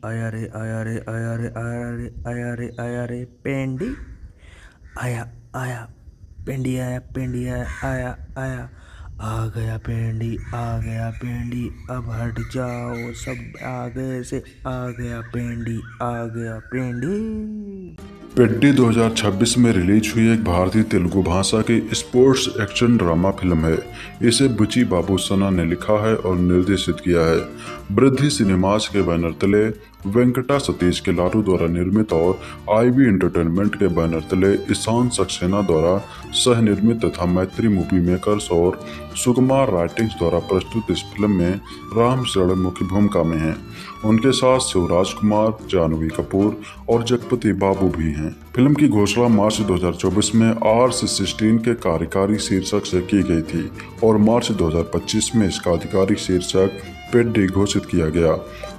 आया रे आया रे आया रे आया रे आया रे आया रे पेंडी आया आया पेंडी आया आया आया आ गया पेंडी अब हट जाओ सब आगे से आ गया पेंडी। पेड्डी 2026 में रिलीज हुई एक भारतीय तेलुगु भाषा की स्पोर्ट्स एक्शन ड्रामा फिल्म है। इसे बुची बाबू सना ने लिखा है और निर्देशित किया है। वृद्धि सिनेमास के बैनर तले वेंकटा सतीश के लारू द्वारा निर्मित और आईवी एंटरटेनमेंट के बैनर तले ईशान सक्सेना द्वारा सह निर्मित तथा मैत्री मूवी मेकर्स और सुकुमार राइटिंग्स द्वारा प्रस्तुत इस फिल्म में राम शरण मुख्य भूमिका में हैं। उनके साथ शिवराज कुमार, जानवी कपूर और जगपति बाबू भी हैं। फिल्म की घोषणा मार्च 2024 में R16 के कार्यकारी शीर्षक से की गई थी और मार्च 2025 में इसका आधिकारिक शीर्षक पेड्डी घोषित किया गया।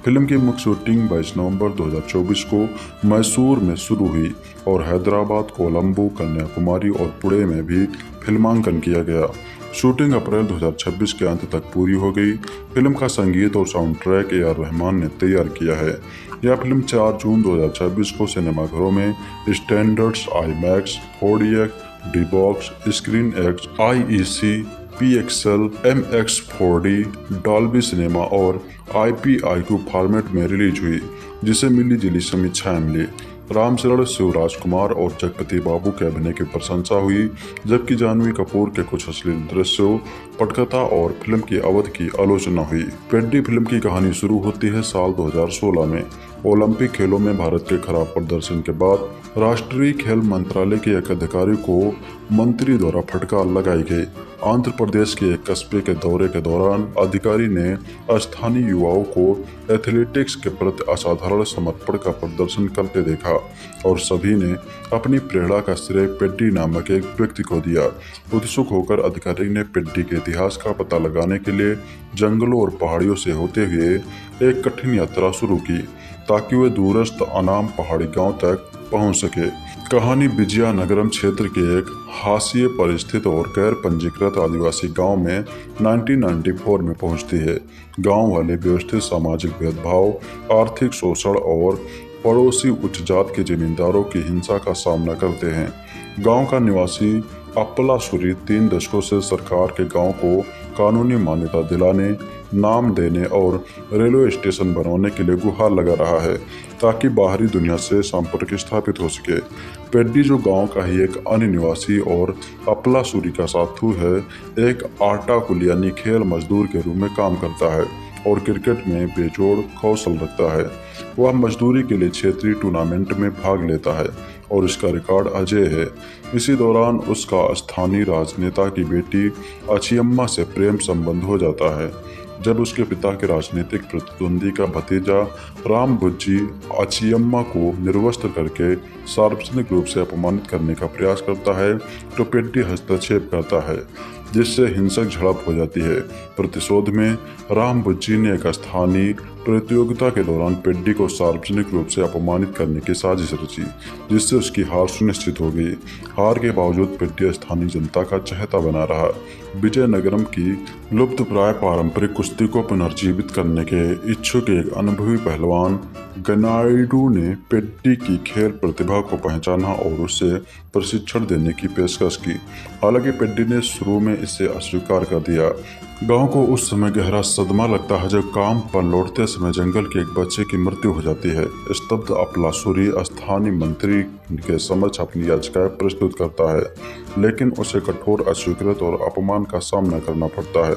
फिल्म की मुख्य शूटिंग 22 नवंबर 2024 को मैसूर में शुरू हुई और हैदराबाद, कोलंबो, कन्याकुमारी और पुणे में भी फिल्मांकन किया गया। शूटिंग अप्रैल 2026 के अंत तक पूरी हो गई। फिल्म का संगीत और साउंड ट्रैक AR रहमान ने तैयार किया है। यह फिल्म 4 जून 2026 को सिनेमाघरों में standards IMAX, 4DX, D-Box, screen x, IEC, PXL, MX4D, Dolby cinema और IPIQ फॉर्मेट में रिलीज हुई, जिसे मिली जुली समीक्षाएं मिली। राम शरण, शिवराज कुमार और जगपति बाबू के अभिनय की प्रशंसा हुई, जबकि जानवी कपूर के कुछ अश्लील दृश्यों, पटकथा और फिल्म की अवधि की आलोचना हुई। पेड्डी फिल्म की कहानी शुरू होती है साल 2016 में। ओलंपिक खेलों में भारत के खराब प्रदर्शन के बाद राष्ट्रीय खेल मंत्रालय के एक अधिकारी को मंत्री द्वारा फटकार लगाई गई। आंध्र प्रदेश के एक कस्बे के दौरे के दौरान अधिकारी ने स्थानीय युवाओं को एथलेटिक्स के प्रति असाधारण समर्पण का प्रदर्शन करते देखा और सभी ने अपनी प्रेरणा का श्रेय पेड्डी नामक एक व्यक्ति को दिया। उत्सुक होकर अधिकारी ने पेड्डी के इतिहास का पता लगाने के लिए जंगलों और पहाड़ियों से होते हुए एक कठिन यात्रा शुरू की, ताकि वे दूरस्थ अनाम पहाड़ी गांव तक पहुंच सके। कहानी विजयनगरम क्षेत्र के एक हाशिए पर स्थित और गैर पंजीकृत आदिवासी गांव में 1994 में पहुंचती है। गांव वाले व्यवस्थित सामाजिक भेदभाव, आर्थिक शोषण और पड़ोसी उच्च जात के जमींदारों की हिंसा का सामना करते हैं। गांव का निवासी अपलासुरी 3 दशकों से सरकार के गांव को कानूनी मान्यता दिलाने, नाम देने और रेलवे स्टेशन बनवाने के लिए गुहार लगा रहा है, ताकि बाहरी दुनिया से संपर्क स्थापित हो सके। पेड्डी, जो गांव का ही एक अन्य निवासी और अपलासुरी का साथू है, एक आटा कुल यानी खेल मजदूर के रूप में काम करता है और क्रिकेट में बेजोड़ कौशल रखता है। वह मजदूरी के लिए क्षेत्रीय टूर्नामेंट में भाग लेता है और इसका रिकॉर्ड अजय है। इसी दौरान उसका स्थानीय राजनेता की बेटी अचियम्मा से प्रेम संबंध हो जाता है। जब उसके पिता के राजनीतिक प्रतिद्वंदी का भतीजा राम बुज्जी अचियम्मा को निर्वस्त्र करके सार्वजनिक रूप से अपमानित करने का प्रयास करता है, तो पेड्डी हस्तक्षेप करता है, जिससे हिंसक झड़प हो जाती है। प्रतिशोध में राम बुज्जी ने एक स्थानीय प्रतियोगिता के दौरान पेड्डी को सार्वजनिक रूप से अपमानित करने की साजिश रची, जिससे उसकी हार सुनिश्चित हो गई। हार के बावजूद पेड्डी स्थानीय जनता का चहेता बना रहा। विजयनगरम की लुप्तप्राय पारंपरिक कुश्ती को पुनर्जीवित करने के इच्छुक एक अनुभवी पहलवान गनाइडू ने पेड्डी की खेल प्रतिभा को पहचाना और उसे प्रशिक्षण देने की पेशकश की। हालांकि पेड्डी ने शुरू में इसे अस्वीकार कर दिया। गांव को उस समय गहरा सदमा लगता है जब काम पर लौटते समय जंगल के एक बच्चे की मृत्यु हो जाती है। स्तब्ध अपलासुरी स्थानीय मंत्री के समक्ष अपनी याचिकाएं प्रस्तुत करता है, लेकिन उसे कठोर अस्वीकृत और अपमान का सामना करना पड़ता है।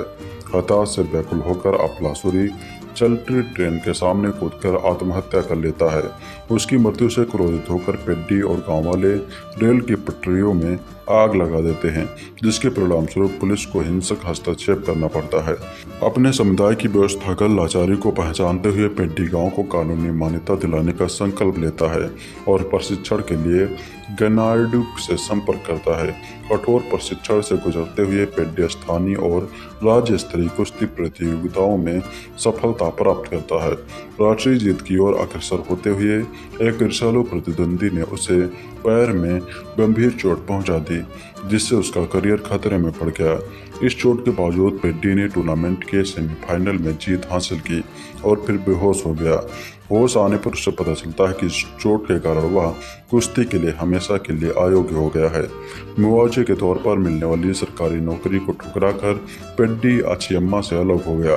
हताश से व्याकुल होकर अपलासुरी चलती ट्रेन के सामने कूदकर आत्महत्या कर लेता है। उसकी मृत्यु से क्रोधित होकर पेड्डी और गांव वाले रेल की पटरियों में आग लगा देते हैं, जिसके परिणामस्वरूप पुलिस को हिंसक हस्तक्षेप करना पड़ता है। अपने समुदाय की व्यवस्थागत लाचारी को पहचानते हुए पेड्डी गांव को कानूनी मान्यता दिलाने का संकल्प लेता है और प्रशिक्षण के लिए गनाइडू से संपर्क करता है। कठोर प्रशिक्षण से गुजरते हुए पेड्डी स्थानीय और राज्य स्तरीय कुश्ती प्रतियोगिताओं में सफलता प्राप्त करता है। राष्ट्रीय जीत की ओर अग्रसर होते हुए एक ईर्ष्यालु प्रतिद्वंदी ने उसे पैर में गंभीर चोट पहुंचा दी, जिससे उसका करियर खतरे में पड़ गया। इस चोट के बावजूद पेड्डी ने टूर्नामेंट के सेमीफाइनल में जीत हासिल की और फिर बेहोश हो गया। होश आने पर उसे पता चलता है कि इस चोट के कारण वह कुश्ती के लिए हमेशा के लिए अयोग्य हो गया है। मुआवजे के तौर पर मिलने वाली सरकारी नौकरी को ठुकराकर पेड्डी अछियम्मा से अलग हो गया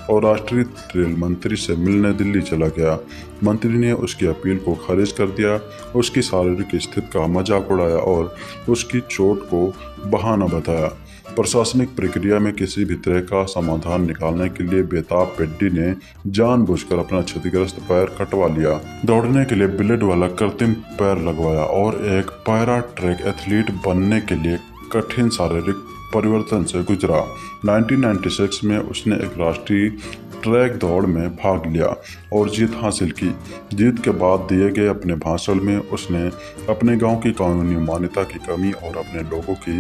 और राष्ट्रीय रेल मंत्री से मिलने दिल्ली चला गया। मंत्री ने उसकी अपील को खारिज कर दिया, उसकी शारीरिक स्थिति का मजाक उड़ाया और उसकी चोट को बहाना बताया। प्रशासनिक प्रक्रिया में किसी भी तरह का समाधान निकालने के लिए बेताब पेड्डी ने जानबूझकर अपना क्षतिग्रस्त पैर कटवा लिया, दौड़ने के लिए ब्लेड वाला कृत्रिम पैर लगवाया और एक पैरा ट्रैक एथलीट बनने के लिए कठिन शारीरिक परिवर्तन से गुजरा। 1996 में उसने एक राष्ट्रीय ट्रैक दौड़ में भाग लिया और जीत हासिल की। जीत के बाद दिए गए अपने भाषण में उसने अपने गांव की कानूनी मान्यता की कमी और अपने लोगों की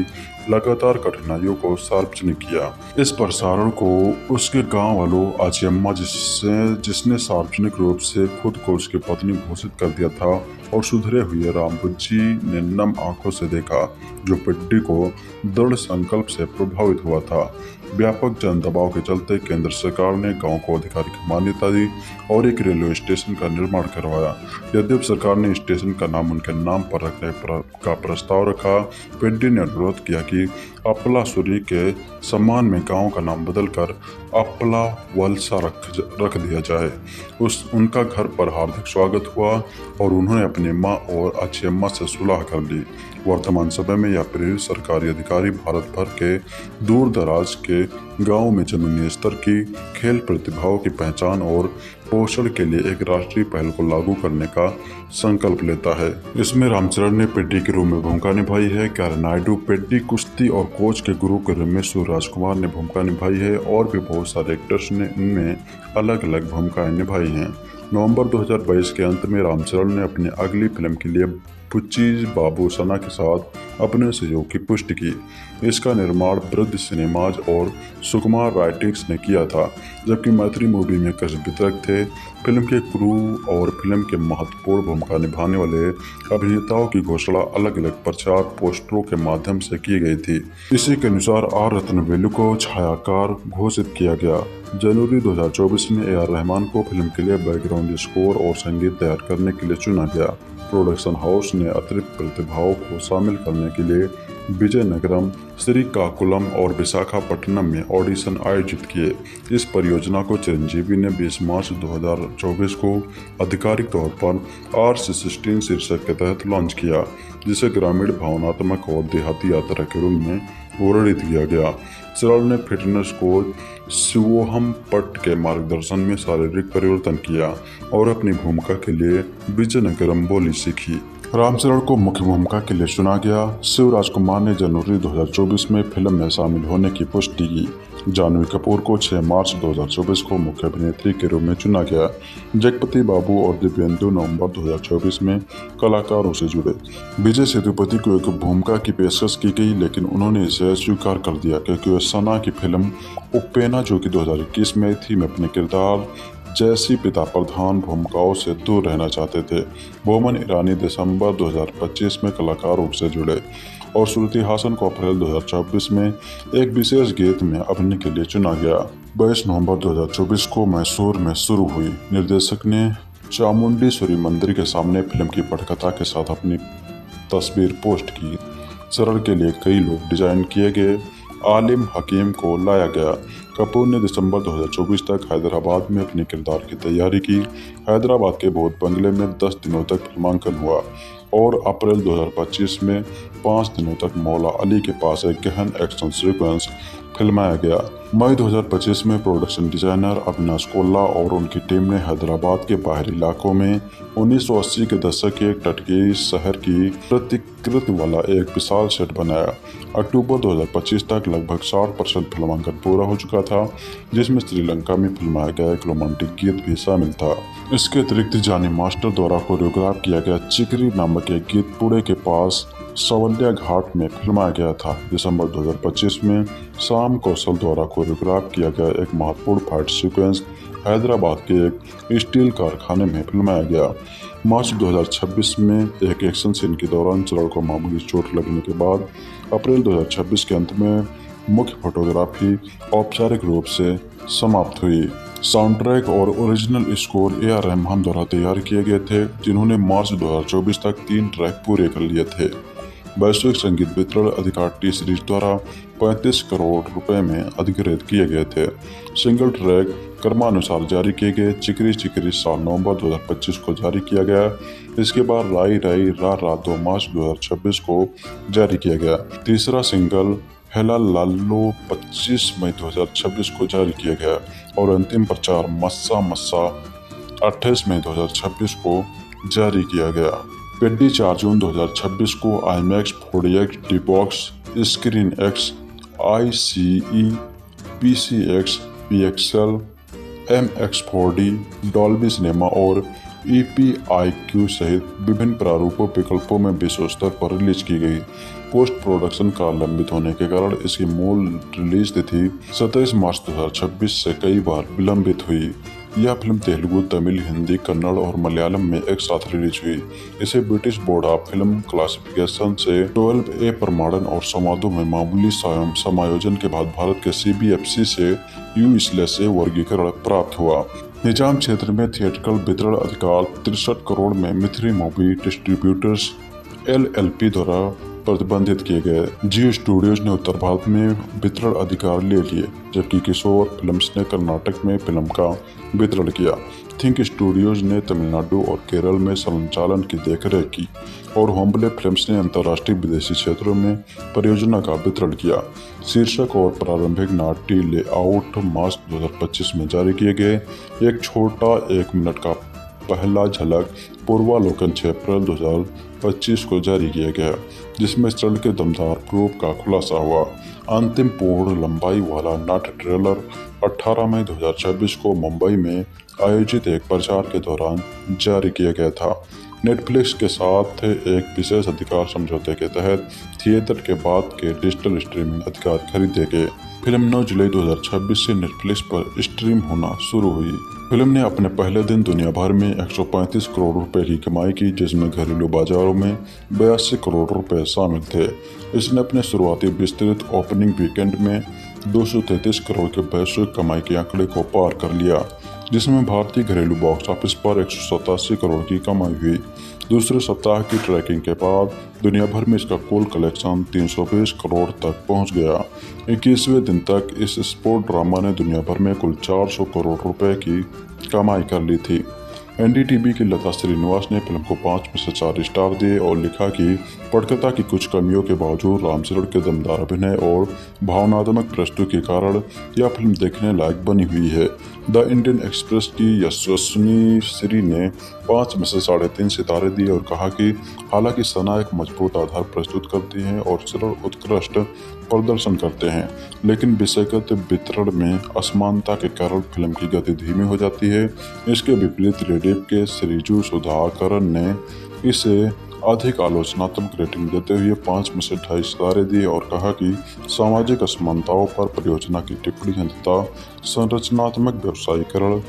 लगातार कठिनाइयों को सार्वजनिक किया। इस प्रसारण को उसके गांव वालों अछियम्मा जिसने सार्वजनिक रूप से खुद को उसकी पत्नी घोषित कर दिया था और सुधरे हुए रामबुज्जी ने नम आंखों से देखा, जो पेड्डी को दृढ़ संकल्प से प्रभावित हुआ था। व्यापक जन दबाव के चलते केंद्र सरकार ने गांव को आधिकारिक मान्यता दी और एक रेलवे स्टेशन का निर्माण करवाया। यद्यपि सरकार ने स्टेशन का नाम उनके नाम पर रखने का प्रस्ताव रखा, पेड्डी ने अनुरोध किया कि अपला सूरी के सम्मान में गांव का नाम बदलकर अपला वलसा रख दिया जाए। उनका घर पर हार्दिक स्वागत हुआ और उन्होंने अपनी माँ और अछियम्मा से सुलह कर ली। वर्तमान समय में यह प्रेरित सरकारी अधिकारी भारत भर के दूर दराज के गाँव में जमीनी स्तर की खेल प्रतिभाओं की पहचान और पोषण के लिए एक राष्ट्रीय पहल को लागू करने का संकल्प लेता है। इसमें रामचरण ने पेड्डी के रूप में भूमिका निभाई है, कैरन नायडू पेड्डी कुश्ती और कोच के गुरु के रूप में सूर्यराज कुमार ने भूमिका निभाई है और भी बहुत सारे एक्टर्स ने इनमें अलग अलग भूमिकाएं निभाई हैं। नवंबर 2022 के अंत में रामचरण ने अपनी अगली फिल्म के लिए बुच्ची बाबूसना के साथ अपने सहयोग की पुष्टि की। इसका निर्माण बृहद सिनेमाज और सुकुमार राइटिंग्स ने किया था, जबकि मैत्री मूवी मेकर्स वितरक थे। फिल्म के क्रू और फिल्म के महत्वपूर्ण भूमिका निभाने वाले अभिनेताओं की घोषणा अलग अलग प्रचार पोस्टरों के माध्यम से की गई थी। इसी के अनुसार आर रत्नवेलु को छायाकार घोषित किया गया। जनवरी 2024 में AR रहमान को फिल्म के लिए बैकग्राउंड स्कोर और संगीत तैयार करने के लिए चुना गया। प्रोडक्शन हाउस ने अतिरिक्त प्रतिभाओं को शामिल करने के लिए विजयनगरम, श्रीकाकुलम और विशाखापट्टनम में ऑडिशन आयोजित किए। इस परियोजना को चिरंजीवी ने 20 मार्च 2024 को आधिकारिक तौर पर R16 शीर्षक के तहत लॉन्च किया, जिसे ग्रामीण, भावनात्मक और देहाती यात्रा के रूप में वर्णित किया गया। चरण ने फिटनेस कोच शिवोहम पट के मार्गदर्शन में शारीरिक परिवर्तन किया और अपनी भूमिका के लिए विजयनगरम बोली सीखी। रामचरण को मुख्य भूमिका के लिए चुना गया। शिवराज कुमार ने जनवरी 2024 में फिल्म में शामिल होने की पुष्टि की। जानवी कपूर को 6 मार्च 2024 को मुख्य अभिनेत्री के रूप में चुना गया। जगपति बाबू और दिव्येंदु नवंबर 2024 में कलाकारों से जुड़े। विजय सेतुपति को एक भूमिका की पेशकश की गई, लेकिन उन्होंने इसे स्वीकार कर दिया क्योंकि वे सना की फिल्म उपेना, जो कि 2021 में थी, में अपने किरदार जैसी पिता प्रधान भूमिकाओं से दूर रहना चाहते थे। बोमन ईरानी दिसंबर 2025 में कलाकारों से जुड़े और श्रुति हासन को अप्रैल 2024 में एक विशेष गीत में अभिनय के लिए चुना गया। 22 नवंबर 2024 को मैसूर में शुरू हुई। निर्देशक ने चामुंडेश्वरी मंदिर के सामने फिल्म की पटकथा के साथ अपनी तस्वीर पोस्ट की। चरण के लिए कई लोग डिजाइन किए गए। आलिम हकीम को लाया गया। कपूर ने दिसंबर 2024 तक हैदराबाद में अपने किरदार की तैयारी की। हैदराबाद के बोध बंगले में 10 दिनों तक फिल्मांकन हुआ और अप्रैल 2025 में 5 दिनों तक मौला अली के पास एक गहन एक्शन सीक्वेंस फिल्माया गया। मई 2025 में प्रोडक्शन डिजाइनर अविनाश कोल्ला और उनकी टीम ने हैदराबाद के बाहरी इलाकों में 1980 के दशक के एक तटीय शहर की प्रतिकृति वाला एक विशाल सेट बनाया। अक्टूबर 2025 तक लगभग 60% फिल्मांकन पूरा हो चुका था, जिसमें श्रीलंका में फिल्माया गया एक रोमांटिक गीत भी शामिल था। इसके अतिरिक्त जानी मास्टर द्वारा कोरियोग्राफ किया गया चिकरी नामक एक गीत पुणे के पास सवलिया घाट में फिल्माया गया था। दिसंबर 2025 में शाम कौशल द्वारा कोरियोग्राफ किया गया एक महत्वपूर्ण फाइट सीक्वेंस हैदराबाद के एक स्टील कारखाने में फिल्माया गया। मार्च 2026 में एक एक्शन सीन के दौरान चरण को मामूली चोट लगने के बाद अप्रैल 2026 के अंत में मुख्य फोटोग्राफी औपचारिक रूप से समाप्त हुई। साउंड ट्रैक और ओरिजिनल स्कोर A.R. रहमान द्वारा तैयार किए गए थे, जिन्होंने मार्च 2024 तक 3 ट्रैक पूरे कर लिए थे। वैश्विक संगीत वितरण अधिकार टी सीरीज द्वारा 35 करोड़ रुपए में अधिग्रहित किए गए थे। सिंगल ट्रैक क्रमानुसार जारी किए गए। चिकरी चिकरी साल नवंबर 2025 को जारी किया गया। इसके बाद राई राई रा रा 2 मार्च 2026 को जारी किया गया। तीसरा सिंगल हेला लालो 25 मई 2026 को जारी किया गया और अंतिम प्रचार मस्सा मस्सा 28 मई 2026 को जारी किया गया। पेड्डी 4 जून 2026 को IMAX 4DX D-Box screen X ICE PCX PXL MX4D Dolby cinema और EPIQ सहित विभिन्न प्रारूपों विकल्पों में विश्व स्तर पर रिलीज की गई। पोस्ट प्रोडक्शन कार्य लंबित होने के कारण इसकी मूल रिलीज तिथि 27 मार्च 2026 से कई बार विलंबित हुई। यह फिल्म तेलुगु, तमिल, हिंदी, कन्नड़ और मलयालम में एक साथ रिलीज हुई। इसे British board of film classification से 12A प्रमाणन और संवादों में मामूली समायोजन के बाद भारत के CBFC से U/A वर्गीकरण प्राप्त हुआ। निजाम क्षेत्र में थिएट्रिकल वितरण अधिकार 63 करोड़ में मिथ्री मूवी डिस्ट्रीब्यूटर्स LLP द्वारा प्रतिबंधित किए गए। जियो स्टूडियोज ने उत्तर भारत में वितरण अधिकार ले लिए, जबकि किशोर फिल्म्स ने कर्नाटक में फिल्म का वितरण किया। थिंक स्टूडियोज ने तमिलनाडु और केरल में संचालन की देखरेख की और होम्बले फिल्म्स ने अंतर्राष्ट्रीय विदेशी क्षेत्रों में परियोजना का वितरण किया। शीर्षक और प्रारंभिक नाट्य लेआउट मार्च 2025 में जारी किए गए। एक छोटा 1 मिनट का पहला झलक पूर्वालोकन 6 अप्रैल 2025 को जारी किया गया, जिसमें स्थल के दमदार प्रूफ का खुलासा हुआ। अंतिम पूर्ण लंबाई वाला नाट्य ट्रेलर 18 मई 2026 को मुंबई में आयोजित एक प्रचार के दौरान जारी किया गया था। नेटफ्लिक्स के साथ एक विशेष अधिकार समझौते के तहत थिएटर के बाद के डिजिटल स्ट्रीमिंग अधिकार खरीदे गए। फिल्म 9 जुलाई 2026 से नेटफ्लिक्स पर स्ट्रीम होना शुरू हुई। फिल्म ने अपने पहले दिन दुनिया भर में 135 करोड़ रुपए की कमाई की, जिसमें घरेलू बाजारों में 82 करोड़ रुपए शामिल थे। इसने अपने शुरुआती विस्तृत ओपनिंग वीकेंड में 233 करोड़ के वैश्विक कमाई के आंकड़े को पार कर लिया, जिसमें भारतीय घरेलू बॉक्स ऑफिस पर 187 करोड़ की कमाई हुई। दूसरे सप्ताह की ट्रैकिंग के बाद दुनिया भर में इसका कुल कलेक्शन 320 करोड़ तक पहुंच गया। 21वें दिन तक इस स्पोर्ट ड्रामा ने दुनिया भर में कुल 400 करोड़ रुपए की कमाई कर ली थी। NDTV की लता श्रीनिवास ने फिल्म को 5 में से 4 स्टार दिए और लिखा कि पटकथा की कुछ कमियों के बावजूद रामचरण के दमदार अभिनय और भावनात्मक प्रस्तुति के कारण यह फिल्म देखने लायक बनी हुई है। द इंडियन एक्सप्रेस की यशस्विनी श्री ने 5 में से 3.5 सितारे दिए और कहा कि हालांकि सना एक मजबूत आधार प्रस्तुत करती हैं और सरल उत्कृष्ट प्रदर्शन करते हैं, लेकिन विषयगत वितरण में असमानता के कारण फिल्म की गति धीमी हो जाती है। इसके विपरीत रेडिफ के श्रीजू सुधाकरन ने इसे अधिक आलोचनात्मक रेटिंग देते हुए 5 में से 2.5 सितारे दिए और कहा कि सामाजिक असमानताओं पर परियोजना की टिप्पणी अंततः संरचनात्मक व्यवसायीकरण,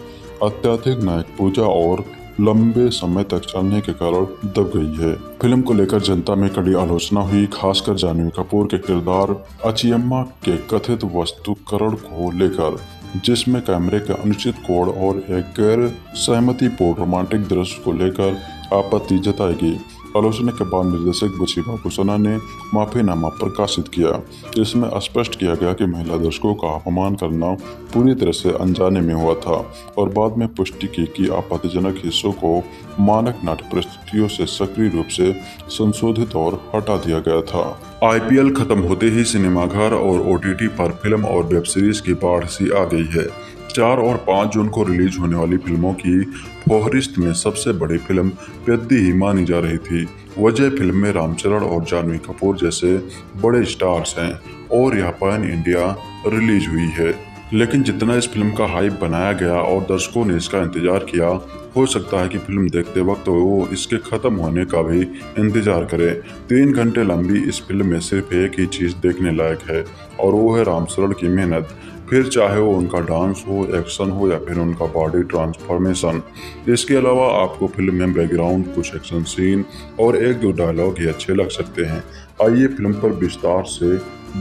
अत्यधिक नायक पूजा और लंबे समय तक चलने के कारण दब गई है। फिल्म को लेकर जनता में कड़ी आलोचना हुई, खासकर जानवी कपूर के किरदार अचियम्मा के कथित वस्तुकरण को लेकर, जिसमें कैमरे के अनुचित कोण और एक गैर सहमतिपूर्ण रोमांटिक दृश्य को लेकर आपत्ति जताई गई। आलोचना के बाद निर्देशक बुची बाबू सना ने माफीनामा प्रकाशित किया। इसमें स्पष्ट किया गया कि महिला दर्शकों का अपमान करना पूरी तरह से अनजाने में हुआ था और बाद में पुष्टि की कि आपत्तिजनक हिस्सों को मानक नाट्य परिस्थितियों से सक्रिय रूप से संशोधित और हटा दिया गया था। IPL खत्म होते ही सिनेमाघर और OTT पर फिल्म और वेब सीरीज की बाढ़ सी आ गई है। 4 और 5 जून को रिलीज होने वाली फिल्मों की फहरिस्त में सबसे बड़ी फिल्म पेद्दी ही मानी जा रही थी। वजह फिल्म में रामचरण और जानवी कपूर जैसे बड़े स्टार्स हैं और यह पैन इंडिया रिलीज हुई है। लेकिन जितना इस फिल्म का हाइप बनाया गया और दर्शकों ने इसका इंतजार किया, हो सकता है कि फिल्म देखते वक्त वो इसके खत्म होने का भी इंतजार करे। 3 घंटे लंबी इस फिल्म में सिर्फ एक ही चीज देखने लायक है और वो है रामचरण की मेहनत। फिर चाहे वो उनका डांस हो, एक्शन हो या फिर उनका बॉडी ट्रांसफॉर्मेशन। इसके अलावा आपको फिल्म में बैकग्राउंड, कुछ एक्शन सीन और 1-2 डायलॉग ही अच्छे लग सकते हैं। आइए फिल्म पर विस्तार से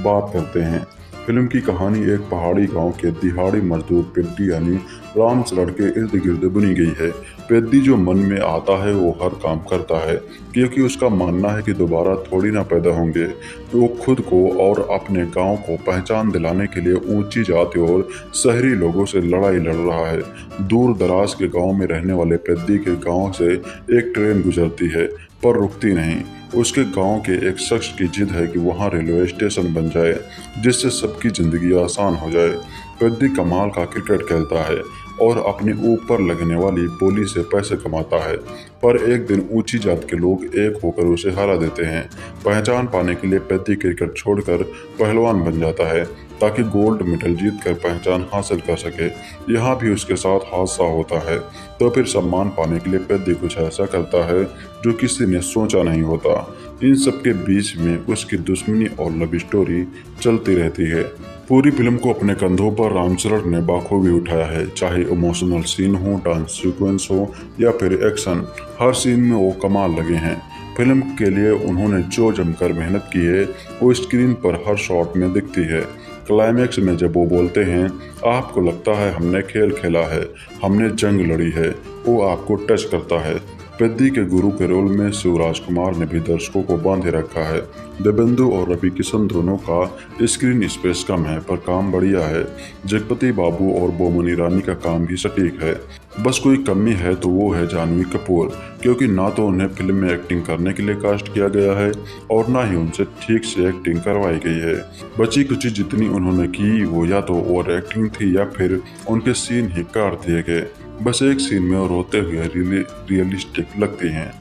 बात करते हैं। फिल्म की कहानी एक पहाड़ी गांव के दिहाड़ी मजदूर पेद्दी यानी रामचरण के इर्द गिर्द बुनी गई है। पेद्दी जो मन में आता है वो हर काम करता है, क्योंकि उसका मानना है कि दोबारा थोड़ी ना पैदा होंगे। वो खुद को और अपने गांव को पहचान दिलाने के लिए ऊंची जाति और शहरी लोगों से लड़ाई लड़ रहा है। दूर दराज के गांव में रहने वाले पेद्दी के गांव से एक ट्रेन गुजरती है, पर रुकती नहीं। उसके गांव के एक शख्स की जिद है कि वहां रेलवे स्टेशन बन जाए, जिससे सबकी जिंदगी आसान हो जाए। पेद्दी कमाल का क्रिकेट खेलता है और अपने ऊपर लगने वाली बोली से पैसे कमाता है, पर एक दिन ऊंची जात के लोग एक होकर उसे हरा देते हैं। पहचान पाने के लिए पेद्दी क्रिकेट छोड़कर पहलवान बन जाता है, ताकि गोल्ड मेडल जीतकर पहचान हासिल कर सके। यहाँ भी उसके साथ हादसा होता है, तो फिर सम्मान पाने के लिए पेद्दी कुछ ऐसा करता है जो किसी ने सोचा नहीं होता। इन सब के बीच में उसकी दुश्मनी और लव स्टोरी चलती रहती है। पूरी फिल्म को अपने कंधों पर रामचरण ने बाखूबी उठाया है, चाहे इमोशनल सीन हो, डांस सीक्वेंस हो या फिर एक्शन, हर सीन में वो कमाल लगे हैं। फिल्म के लिए उन्होंने जो जमकर मेहनत की है वो स्क्रीन पर हर शॉट में दिखती है। क्लाइमैक्स में जब वो बोलते हैं, आपको लगता है हमने खेल खेला है, हमने जंग लड़ी है, वो आपको टच करता है। पेद्दी के गुरु के रोल में शिवराज कुमार ने भी दर्शकों को बांधे रखा है। देवेंदु और रवि किशन दोनों का स्क्रीन स्पेस कम है, पर काम बढ़िया है। जगपति बाबू और बोमनी रानी का काम भी सटीक है। बस कोई कमी है तो वो है जानवी कपूर, क्योंकि ना तो उन्हें फिल्म में एक्टिंग करने के लिए कास्ट किया गया है और ना ही उनसे ठीक से एक्टिंग करवाई गई है। बची कुची जितनी उन्होंने की वो या तो ओवर एक्टिंग थी या फिर उनके सीन ही काट दिए गए। बस एक सीन में और रोते हुए रियलिस्टिक लगती हैं।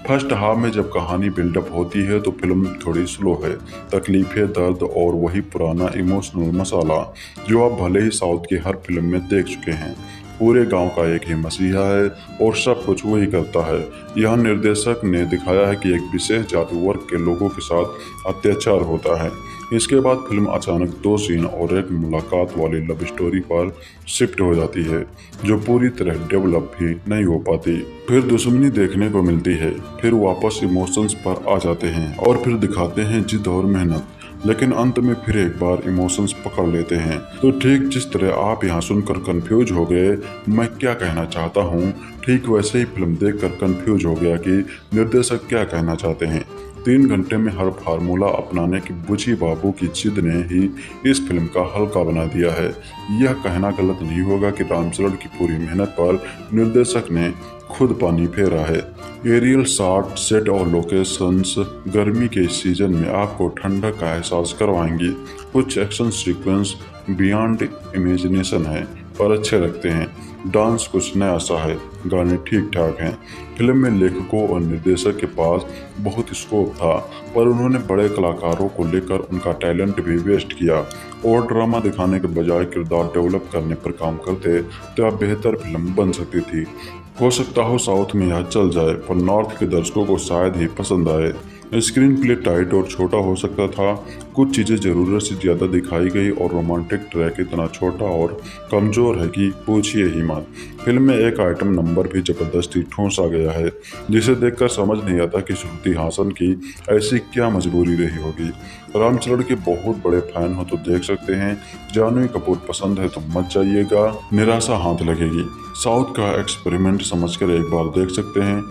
फर्स्ट हाफ में जब कहानी बिल्डअप होती है तो फिल्म थोड़ी स्लो है। तकलीफें, दर्द और वही पुराना इमोशनल मसाला जो आप भले ही साउथ की हर फिल्म में देख चुके हैं। पूरे गांव का एक ही मसीहा है और सब कुछ वही करता है। यहाँ निर्देशक ने दिखाया है कि एक विशेष जाति वर्ग के लोगों के साथ अत्याचार होता है। इसके बाद फिल्म अचानक 2 सीन और एक मुलाकात वाली लव स्टोरी पर शिफ्ट हो जाती है, जो पूरी तरह डेवलप भी नहीं हो पाती। फिर दुश्मनी देखने को मिलती है, फिर वापस इमोशंस पर आ जाते हैं और फिर दिखाते हैं जिद और मेहनत, लेकिन अंत में फिर एक बार इमोशंस पकड़ लेते हैं। तो ठीक जिस तरह आप यहाँ सुनकर कंफ्यूज हो गए मैं क्या कहना चाहता हूँ, ठीक वैसे ही फिल्म देखकर कंफ्यूज हो गया कि निर्देशक क्या कहना चाहते हैं। 3 घंटे में हर फार्मूला अपनाने की बुची बाबू की जिद ने ही इस फिल्म का हल्का बना दिया है। यह कहना गलत नहीं होगा कि रामचरण की पूरी मेहनत पर निर्देशक ने खुद पानी फेरा है। एरियल शॉट, सेट और लोकेशंस गर्मी के सीजन में आपको ठंडक का एहसास करवाएंगी। कुछ एक्शन सीक्वेंस बियॉन्ड इमेजिनेशन है, पर अच्छे लगते हैं। डांस कुछ नया सा है, गाने ठीक ठाक हैं। फिल्म में लेखकों और निर्देशक के पास बहुत स्कोप था, पर उन्होंने बड़े कलाकारों को लेकर उनका टैलेंट भी वेस्ट किया और ड्रामा दिखाने के बजाय किरदार डेवलप करने पर काम करते तो अब बेहतर फिल्म बन सकती थी। हो सकता हो साउथ में यह चल जाए, पर नॉर्थ के दर्शकों को शायद ही पसंद आए। स्क्रीन प्ले टाइट और छोटा हो सकता था, कुछ चीज़ें ज़रूरत से ज़्यादा दिखाई गई और रोमांटिक ट्रैक इतना छोटा और कमज़ोर है कि पूछिए ही मत। फिल्म में एक आइटम नंबर भी ज़बरदस्ती ठूंसा गया है, जिसे देखकर समझ नहीं आता कि श्रुति हासन की ऐसी क्या मजबूरी रही होगी। रामचरण के बहुत बड़े फैन हो तो देख सकते हैं, जानवी कपूर पसंद है तो मत जाइएगा, निराशा हाथ लगेगी। साउथ का एक्सपेरिमेंट समझकर एक बार देख सकते हैं।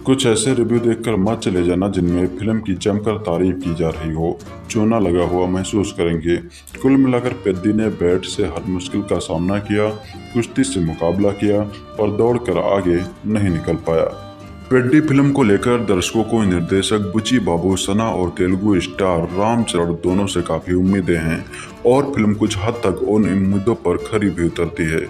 कुछ ऐसे रिव्यू देखकर मत चले जाना जिनमें फिल्म की जमकर तारीफ की जा रही हो, चूना लगा हुआ महसूस करेंगे। कुल मिलाकर पेद्दी ने बैट से हर मुश्किल का सामना किया, कुश्ती से मुकाबला किया और दौड़कर आगे नहीं निकल पाया। पेद्दी फिल्म को लेकर दर्शकों को निर्देशक बुची बाबू सना और तेलुगु स्टार रामचरण दोनों से काफ़ी उम्मीदें हैं और फिल्म कुछ हद तक उन उम्मीदों पर खरी भी उतरती है।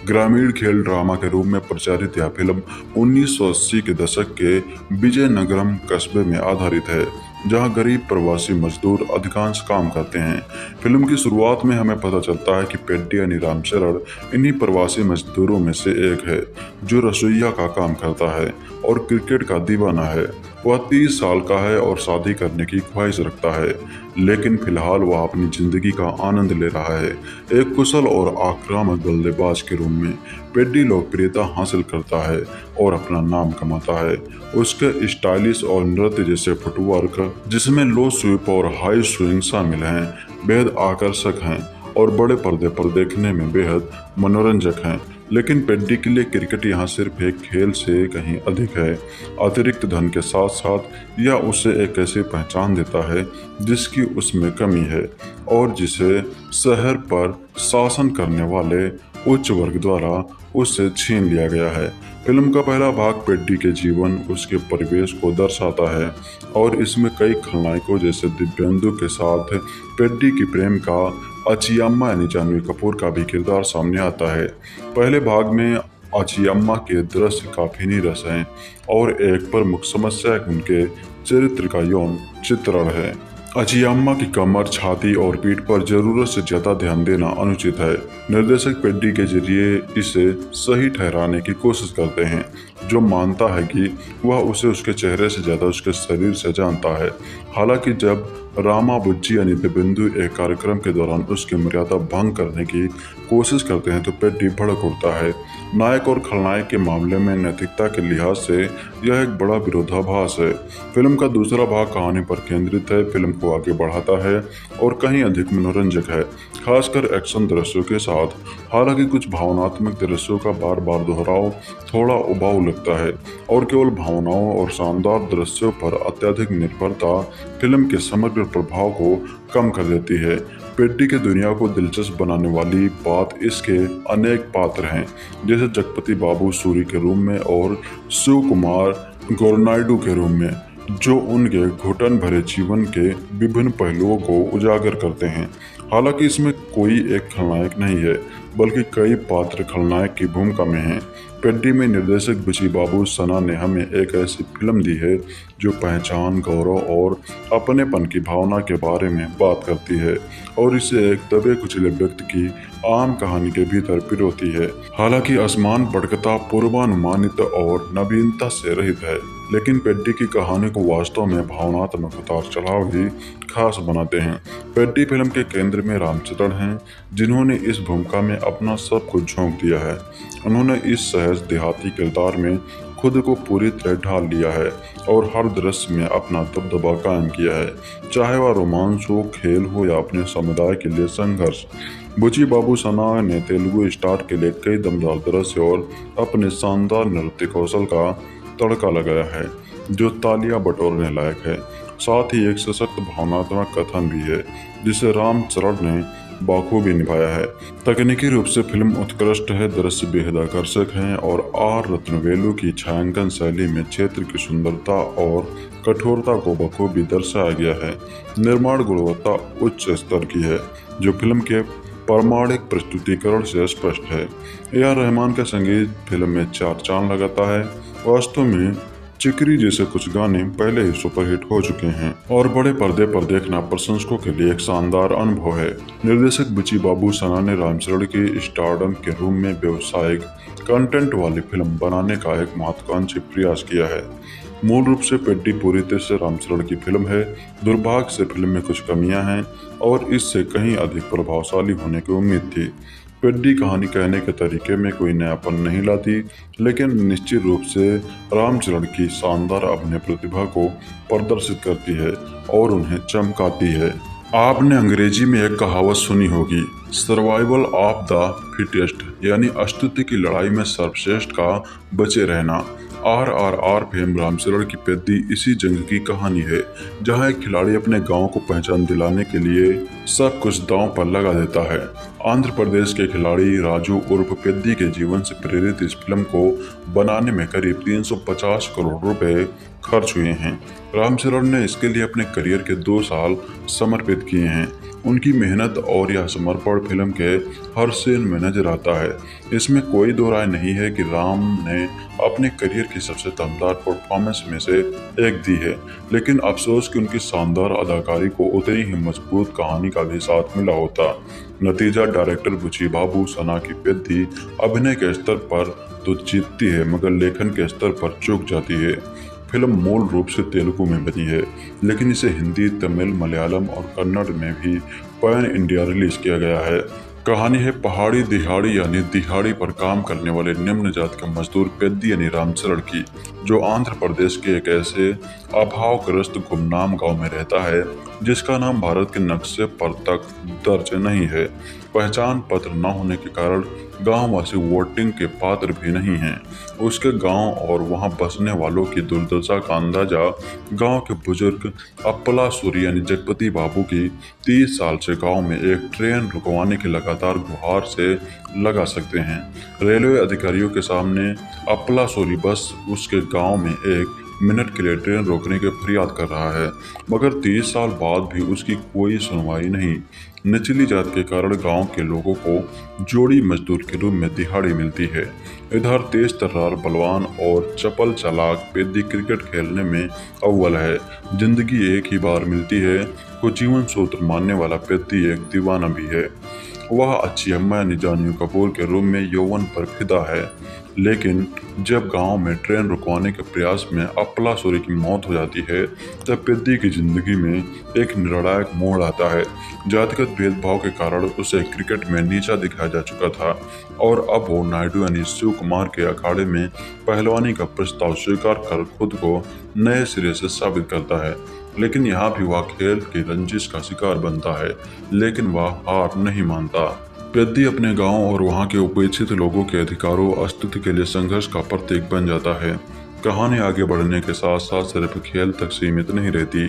ग्रामीण खेल ड्रामा के रूप में प्रचारित यह फिल्म 1980 के दशक के विजयनगरम कस्बे में आधारित है, जहां गरीब प्रवासी मजदूर अधिकांश काम करते हैं। फिल्म की शुरुआत में हमें पता चलता है कि पेद्दी यानी रामचरण इन्हीं प्रवासी मजदूरों में से एक है, जो रसोइया का काम करता है और क्रिकेट का दीवाना है। वह 30 साल का है और शादी करने की ख्वाहिश रखता है, लेकिन फिलहाल वह अपनी जिंदगी का आनंद ले रहा है। एक कुशल और आक्रामक बल्लेबाज के रूप में पेद्दी लोकप्रियता हासिल करता है और अपना नाम कमाता है। उसके स्टाइलिश और नृत्य जैसे फुटवर्क, जिसमें लो स्वीप और हाई स्विंग शामिल हैं, बेहद आकर्षक हैं और बड़े पर्दे पर देखने में बेहद मनोरंजक हैं। लेकिन पेड्डी के लिए क्रिकेट यहाँ सिर्फ एक खेल से कहीं अधिक है। अतिरिक्त धन के साथ साथ यह उसे एक ऐसी पहचान देता है जिसकी उसमें कमी है और जिसे शहर पर शासन करने वाले उच्च वर्ग द्वारा उससे छीन लिया गया है। फिल्म का पहला भाग पेड्डी के जीवन, उसके परिवेश को दर्शाता है और इसमें कई खलनायकों जैसे दिव्येंदु के साथ पेड्डी की प्रेम का अचियम्मा यानी जानवी कपूर का भी किरदार सामने आता है। पहले भाग में अचियम्मा के दृश्य काफी नीरस हैं और एक प्रमुख समस्या उनके चरित्र का यौन चित्रण है। अचियम्मा की कमर, छाती और पीठ पर जरूरत से ज्यादा ध्यान देना अनुचित है। निर्देशक पेड्डी के जरिए इसे सही ठहराने की कोशिश करते हैं, जो मानता है कि वह उसे उसके चेहरे से ज्यादा उसके शरीर से जानता है। हालांकि जब रामा बुज्जी यानी दिव्येंदु एक कार्यक्रम के दौरान उसकी मर्यादा भंग करने की कोशिश करते हैं तो पेड्डी भड़क उठता है। नायक और खलनायक के मामले में नैतिकता के लिहाज से यह एक बड़ा विरोधाभास है। फिल्म का दूसरा भाग कहानी पर केंद्रित है, फिल्म को आगे बढ़ाता है और कहीं अधिक मनोरंजक है, खासकर एक्शन दृश्यों के साथ। हालांकि कुछ भावनात्मक दृश्यों का बार बार दोहराव थोड़ा उबाऊ लगता है और केवल भावनाओं और शानदार दृश्यों पर अत्यधिक निर्भरता फिल्म के समग्र प्रभाव को कम कर देती है। पेड्डी के दुनिया को दिलचस्प बनाने वाली बात इसके अनेक पात्र हैं, जैसे जगपति बाबू सूरी के रूप में और शिव कुमार गोरनाइडू के रूप में, जो उनके घुटन भरे जीवन के विभिन्न पहलुओं को उजागर करते हैं। हालांकि इसमें कोई एक खलनायक नहीं है, बल्कि कई पात्र खलनायक की भूमिका में हैं। पेड्डी में निर्देशक बुची बाबू सना ने हमें एक ऐसी फिल्म दी है जो पहचान, गौरव और अपनेपन की भावना के बारे में बात करती है और इसे एक दबे कुचले व्यक्ति की आम कहानी के भीतर पिरोती है। हालांकि आसमान भटकता, पूर्वानुमानित और नवीनता से रहित है, लेकिन पेड्डी की कहानी को वास्तव में भावनात्मक उतार चढ़ाव ही खास बनाते हैं। पेड्डी फिल्म के केंद्र में रामचरण हैं, जिन्होंने इस भूमिका में अपना सब कुछ झोंक दिया है। उन्होंने इस सहज देहाती किरदार में खुद को पूरी तरह ढाल लिया है और हर दृश्य में अपना दबदबा कायम किया है, चाहे वह रोमांस हो, खेल हो या अपने समुदाय के लिए संघर्ष। बुची बाबू सना ने तेलुगु स्टार के लिए कई दमदार दृश्य और अपने शानदार नृत्य कौशल का तड़का लगाया है, जो तालियां बटोरने लायक है। साथ ही एक सशक्त भावनात्मक कथन भी है, जिसे रामचरण ने बाखूबी निभाया है। तकनीकी रूप से फिल्म उत्कृष्ट है, दृश्य बेहद आकर्षक हैं और आर रत्नवेलु की छायांकन शैली में क्षेत्र की सुंदरता और कठोरता को बखूबी दर्शाया गया है। निर्माण गुणवत्ता उच्च स्तर की है, जो फिल्म के प्रामाणिक प्रस्तुतिकरण से स्पष्ट है। ए.आर. रहमान का संगीत फिल्म में चार चांद लगाता है। वास्तव में चिकरी जैसे कुछ गाने पहले ही सुपरहिट हो चुके हैं और बड़े पर्दे पर देखना प्रशंसकों के लिए एक शानदार अनुभव है। निर्देशक बुची बाबू सना ने रामचरण की स्टारडम के रूप में व्यावसायिक कंटेंट वाली फिल्म बनाने का एक महत्वाकांक्षी प्रयास किया है। मूल रूप से पेड्डी पूरी तरह से रामचरण की फिल्म है। दुर्भाग्य से फिल्म में कुछ कमियां हैं और इससे कहीं अधिक प्रभावशाली होने की उम्मीद थी। पेड्डी कहानी कहने के तरीके में कोई नयापन नहीं लाती, लेकिन निश्चित रूप से रामचरण की शानदार अभिनय प्रतिभा को प्रदर्शित करती है और उन्हें चमकाती है। आपने अंग्रेजी में एक कहावत सुनी होगी, सर्वाइवल ऑफ द फिटेस्ट, यानी अस्तित्व की लड़ाई में सर्वश्रेष्ठ का बचे रहना। RRR फेम रामचरण की पेड्डी इसी जंग की कहानी है, जहां एक खिलाड़ी अपने गांव को पहचान दिलाने के लिए सब कुछ दांव पर लगा देता है। आंध्र प्रदेश के खिलाड़ी राजू उर्फ पेड्डी के जीवन से प्रेरित इस फिल्म को बनाने में करीब 350 करोड़ रुपए खर्च हुए हैं। रामचरण ने इसके लिए अपने करियर के 2 साल समर्पित किए हैं। उनकी मेहनत और यह समर्पण फिल्म के हर सीन में नजर आता है। इसमें कोई दो राय नहीं है कि राम ने अपने करियर की सबसे दमदार परफॉर्मेंस में से एक दी है, लेकिन अफसोस कि उनकी शानदार अदाकारी को उतनी ही मजबूत कहानी का भी साथ मिला होता। नतीजा डायरेक्टर बुची बाबू सना की पेड्डी अभिनय के स्तर पर तो जीतती है, मगर लेखन के स्तर पर चूक जाती है। फिल्म मूल रूप से तेलुगु में बनी है, लेकिन इसे हिंदी, तमिल, मलयालम और कन्नड़ में भी पैन इंडिया रिलीज किया गया है। कहानी है पहाड़ी दिहाड़ी यानी दिहाड़ी पर काम करने वाले निम्न जात के मजदूर पेड्डी यानी रामचरण की, जो आंध्र प्रदेश के एक ऐसे अभावग्रस्त गुमनाम गांव में रहता है जिसका नाम भारत के नक्शे पर तक दर्ज नहीं है। पहचान पत्र न होने के कारण गांववासी वोटिंग के पात्र भी नहीं हैं। उसके गांव और वहां बसने वालों की दुर्दशा का अंदाजा गांव के बुजुर्ग अप्पला सूरी यानी जगपति बाबू की 30 साल से गांव में एक ट्रेन रुकवाने की लगातार गुहार से लगा सकते हैं। रेलवे अधिकारियों के सामने अप्पला सूरी बस उसके गांव में 1 मिनट के लिए ट्रेन रोकने की फरियाद कर रहा है, मगर 30 साल बाद भी उसकी कोई सुनवाई नहीं। निचली जात के कारण गांव के लोगों को जोड़ी मजदूर के रूप में दिहाड़ी मिलती है। इधर तेज तर्रार बलवान और चपल चालाक पेद्दी क्रिकेट खेलने में अव्वल है। जिंदगी एक ही बार मिलती है को जीवन सूत्र मानने वाला पेद्दी एक दीवाना भी है। वह अच्छी अम्मा यानी जानवी कपूर के रूप में यौवन पर फिदा है, लेकिन जब गांव में ट्रेन रुकवाने के प्रयास में अप्पला सूरी की मौत हो जाती है तब पेद्दी की जिंदगी में एक निर्णायक मोड़ आता है। जातिगत भेदभाव के कारण उसे क्रिकेट में नीचा दिखाया जा चुका था और अब वो नायडू यानी शिव कुमार के अखाड़े में पहलवानी का प्रस्ताव स्वीकार कर खुद को नए सिरे से साबित करता है। लेकिन यहाँ भी वह खेल की रंजिश का शिकार बनता है, लेकिन वह हार नहीं मानता। पेद्दी अपने गांव और वहां के उपेक्षित लोगों के अधिकारों अस्तित्व के लिए संघर्ष का प्रतीक बन जाता है। कहानी आगे बढ़ने के साथ साथ सिर्फ खेल तक सीमित नहीं रहती,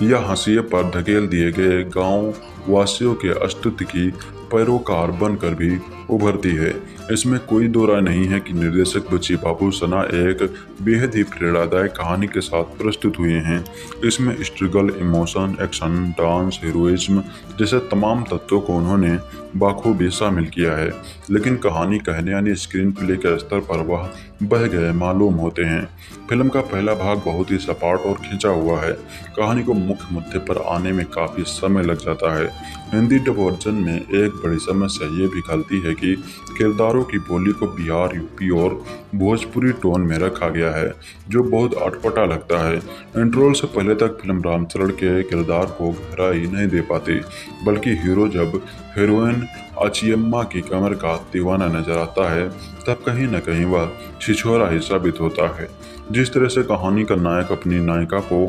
यह हंसिए पर धकेल दिए गए गांव वासियों के अस्तित्व की पैरोकार बनकर भी उभरती है। इसमें कोई दो राय नहीं है कि निर्देशक बुची बाबू सना एक बेहद ही प्रेरणादायक कहानी के साथ प्रस्तुत हुए हैं। इसमें struggle, emotion, action, dance, heroism जैसे तमाम तत्वों को उन्होंने बाखूबी शामिल किया है, लेकिन कहानी कहने यानी स्क्रीन प्ले के स्तर पर वह बह गए मालूम होते हैं। फिल्म का पहला भाग बहुत ही सपाट और खिंचा हुआ है। कहानी को मुख्य मुद्दे पर आने में काफ़ी समय लग जाता है। हिंदी डब वर्जन में एक बड़ी समस्या ये भी खलती है कि किरदारों की बोली को बिहार, यूपी और भोजपुरी टोन में रखा गया है, जो बहुत अटपटा लगता है। इंट्रोल से पहले तक फिल्म रामचरण के किरदार को गहराई नहीं दे पाती, बल्कि हीरो जब हीरोइन अचियम्मा की कमर का दीवाना नजर आता है तब कहीं न कहीं वह छिछोरा ही साबित होता है। जिस तरह से कहानी का नायक अपनी नायिका को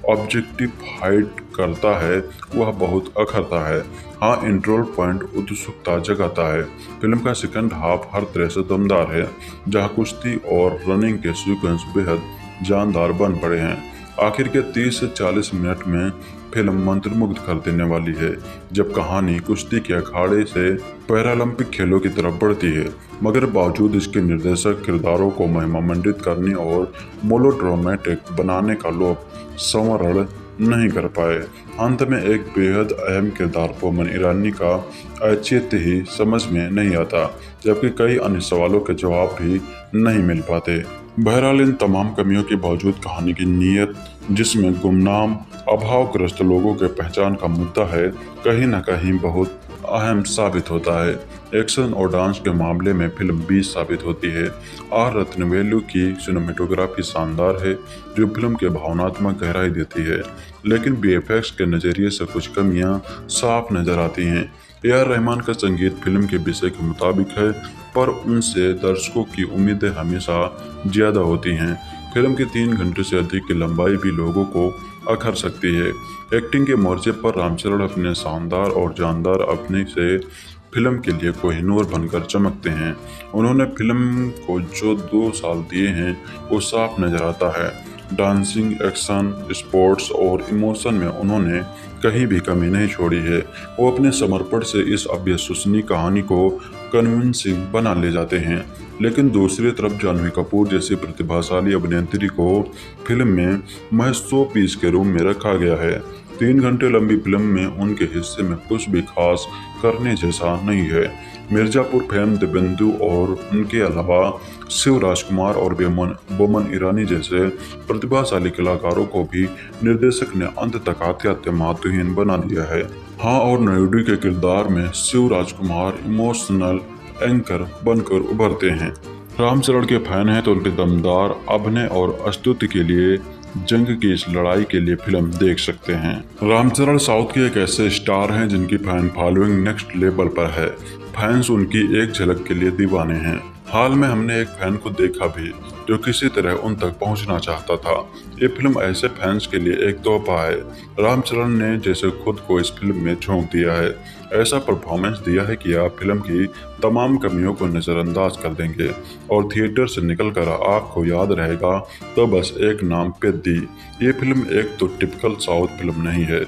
ऑब्जेक्टिफाइड करता है वह बहुत अखरता है। हाँ, इंट्रोल पॉइंट उत्सुकता जगाता है। फिल्म का सेकंड हाफ हर तरह से दमदार है, जहाँ कुश्ती और रनिंग के सीक्वेंस बेहद जानदार बन पड़े हैं। आखिर के 30 से 40 मिनट में फिल्म मंत्रमुग्ध कर देने वाली है, जब कहानी कुश्ती के अखाड़े से पैरालंपिक खेलों की तरफ बढ़ती है, मगर बावजूद इसके निर्देशक किरदारों को महिमामंडित करने और मोलोड्रामेटिक बनाने का लोभ संवरण नहीं कर पाए। अंत में एक बेहद अहम किरदार बोमन ईरानी का औचित्य ही समझ में नहीं आता, जबकि कई अन्य सवालों के जवाब भी नहीं मिल पाते। बहरहाल इन तमाम कमियों के बावजूद कहानी की नीयत, जिसमें गुमनाम अभावग्रस्त लोगों के पहचान का मुद्दा है, कहीं न कहीं बहुत अहम साबित होता है। एक्शन और डांस के मामले में फिल्म 20 साबित होती है। आर रत्नवेलु की सिनेमेटोग्राफी शानदार है, जो फिल्म के भावनात्मक गहराई देती है, लेकिन बीएफएक्स के नज़रिए से कुछ कमियां साफ नजर आती हैं। ए.आर. रहमान का संगीत फिल्म के विषय के मुताबिक है, पर उनसे दर्शकों की उम्मीदें हमेशा ज़्यादा होती हैं। फिल्म की 3 घंटे से अधिक की लंबाई भी लोगों को अखर सकती है। एक्टिंग के मोर्चे पर रामचरण अपने शानदार और जानदार अभिनय से फिल्म के लिए कोहिनूर बनकर चमकते हैं। उन्होंने फिल्म को जो 2 साल दिए हैं वो साफ नजर आता है। डांसिंग, एक्शन, स्पोर्ट्स और इमोशन में उन्होंने कहीं भी कमी नहीं छोड़ी है। वो अपने समर्पण से इस अविश्वसनीय कहानी को कन्विंसिंग बना ले जाते हैं, लेकिन दूसरी तरफ जानवी कपूर जैसी प्रतिभाशाली अभिनेत्री को फिल्म में महज 100 पीस के रूप में रखा गया है। 3 घंटे लंबी फिल्म में उनके हिस्से में कुछ भी खास करने जैसा नहीं है। मिर्जापुर फेम दिव्येंदु और उनके अलावा शिव राजकुमार और बोमन ईरानी जैसे प्रतिभाशाली कलाकारों को भी निर्देशक ने अंत तक आते आते महत्वहीन बना दिया है। हाँ, और नायडू के किरदार में शिव राजकुमार इमोशनल एंकर बनकर उभरते हैं। रामचरण के फैन हैं तो उनके दमदार अभिनय और अस्तित्व के लिए जंग की इस लड़ाई के लिए फिल्म देख सकते हैं। रामचरण साउथ के एक ऐसे स्टार हैं जिनकी फैन फॉलोइंग नेक्स्ट लेवल पर है। फैंस उनकी एक झलक के लिए दीवाने हैं। हाल में हमने एक फैन को देखा भी जो किसी तरह उन तक पहुंचना चाहता था। ये फिल्म ऐसे फैंस के लिए एक तोहफा है। रामचरण ने जैसे खुद को इस फिल्म में झोंक दिया है, ऐसा परफॉर्मेंस दिया है कि आप फिल्म की तमाम कमियों को नज़रअंदाज कर देंगे और थिएटर से निकलकर आपको याद रहेगा तो बस एक नाम, पेद्दी। ये फिल्म एक तो टिपिकल साउथ फिल्म नहीं है,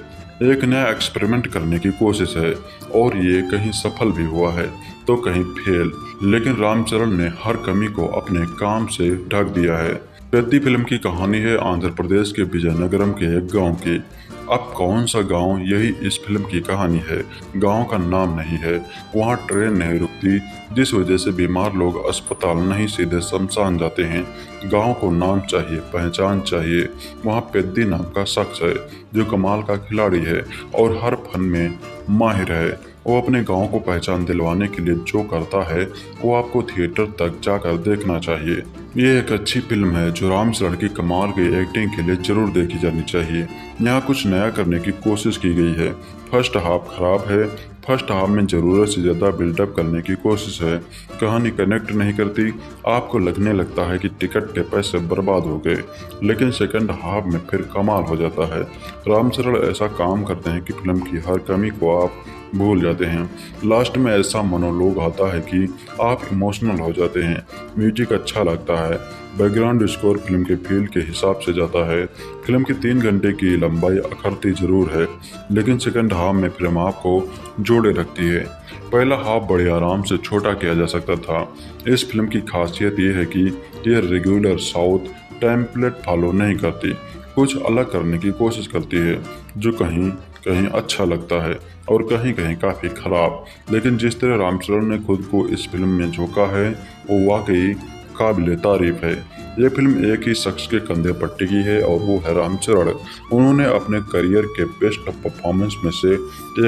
एक नया एक्सपेरिमेंट करने की कोशिश है और ये कहीं सफल भी हुआ है तो कहीं फेल, लेकिन रामचरण ने हर कमी को अपने काम से ढक दिया है। पेद्दी फिल्म की कहानी है आंध्र प्रदेश के विजयनगरम के एक गांव की। अब कौन सा गांव, यही इस फिल्म की कहानी है। गांव का नाम नहीं है, वहां ट्रेन नहीं रुकती, जिस वजह से बीमार लोग अस्पताल नहीं सीधे शमशान जाते हैं। गांव को नाम चाहिए, पहचान चाहिए। वहां पेद्दी नाम का शख्स है जो कमाल का खिलाड़ी है और हर फन में माहिर है। वो अपने गांव को पहचान दिलवाने के लिए जो करता है वो आपको थिएटर तक जाकर देखना चाहिए। ये एक अच्छी फिल्म है जो रामचरण की कमाल की एक्टिंग के लिए जरूर देखी जानी चाहिए। यहाँ कुछ नया करने की कोशिश की गई है। फर्स्ट हाफ खराब है। फर्स्ट हाफ में ज़रूरत से ज़्यादा बिल्डअप करने की कोशिश है। कहानी कनेक्ट नहीं करती, आपको लगने लगता है कि टिकट के पैसे बर्बाद हो गए, लेकिन सेकंड हाफ में फिर कमाल हो जाता है। रामचरण ऐसा काम करते हैं कि फिल्म की हर कमी को आप भूल जाते हैं। लास्ट में ऐसा मोनोलॉग आता है कि आप इमोशनल हो जाते हैं। म्यूजिक अच्छा लगता है। बैकग्राउंड स्कोर फिल्म के फील के हिसाब से जाता है। फिल्म की 3 घंटे की लंबाई अखरती जरूर है, लेकिन सेकंड हाफ में फिल्म आपको जोड़े रखती है। पहला हाफ बड़े आराम से छोटा किया जा सकता था। इस फिल्म की खासियत ये है कि ये रेगुलर साउथ टेम्पलेट फॉलो नहीं करती, कुछ अलग करने की कोशिश करती है, जो कहीं कहीं अच्छा लगता है और कहीं कहीं काफ़ी ख़राब। लेकिन जिस तरह रामचरण ने खुद को इस फिल्म में झोंका है वो वाकई काबिल तारीफ है। ये फिल्म एक ही शख्स के कंधे पर टिकी है और वो है रामचरण। उन्होंने अपने करियर के बेस्ट परफॉर्मेंस में से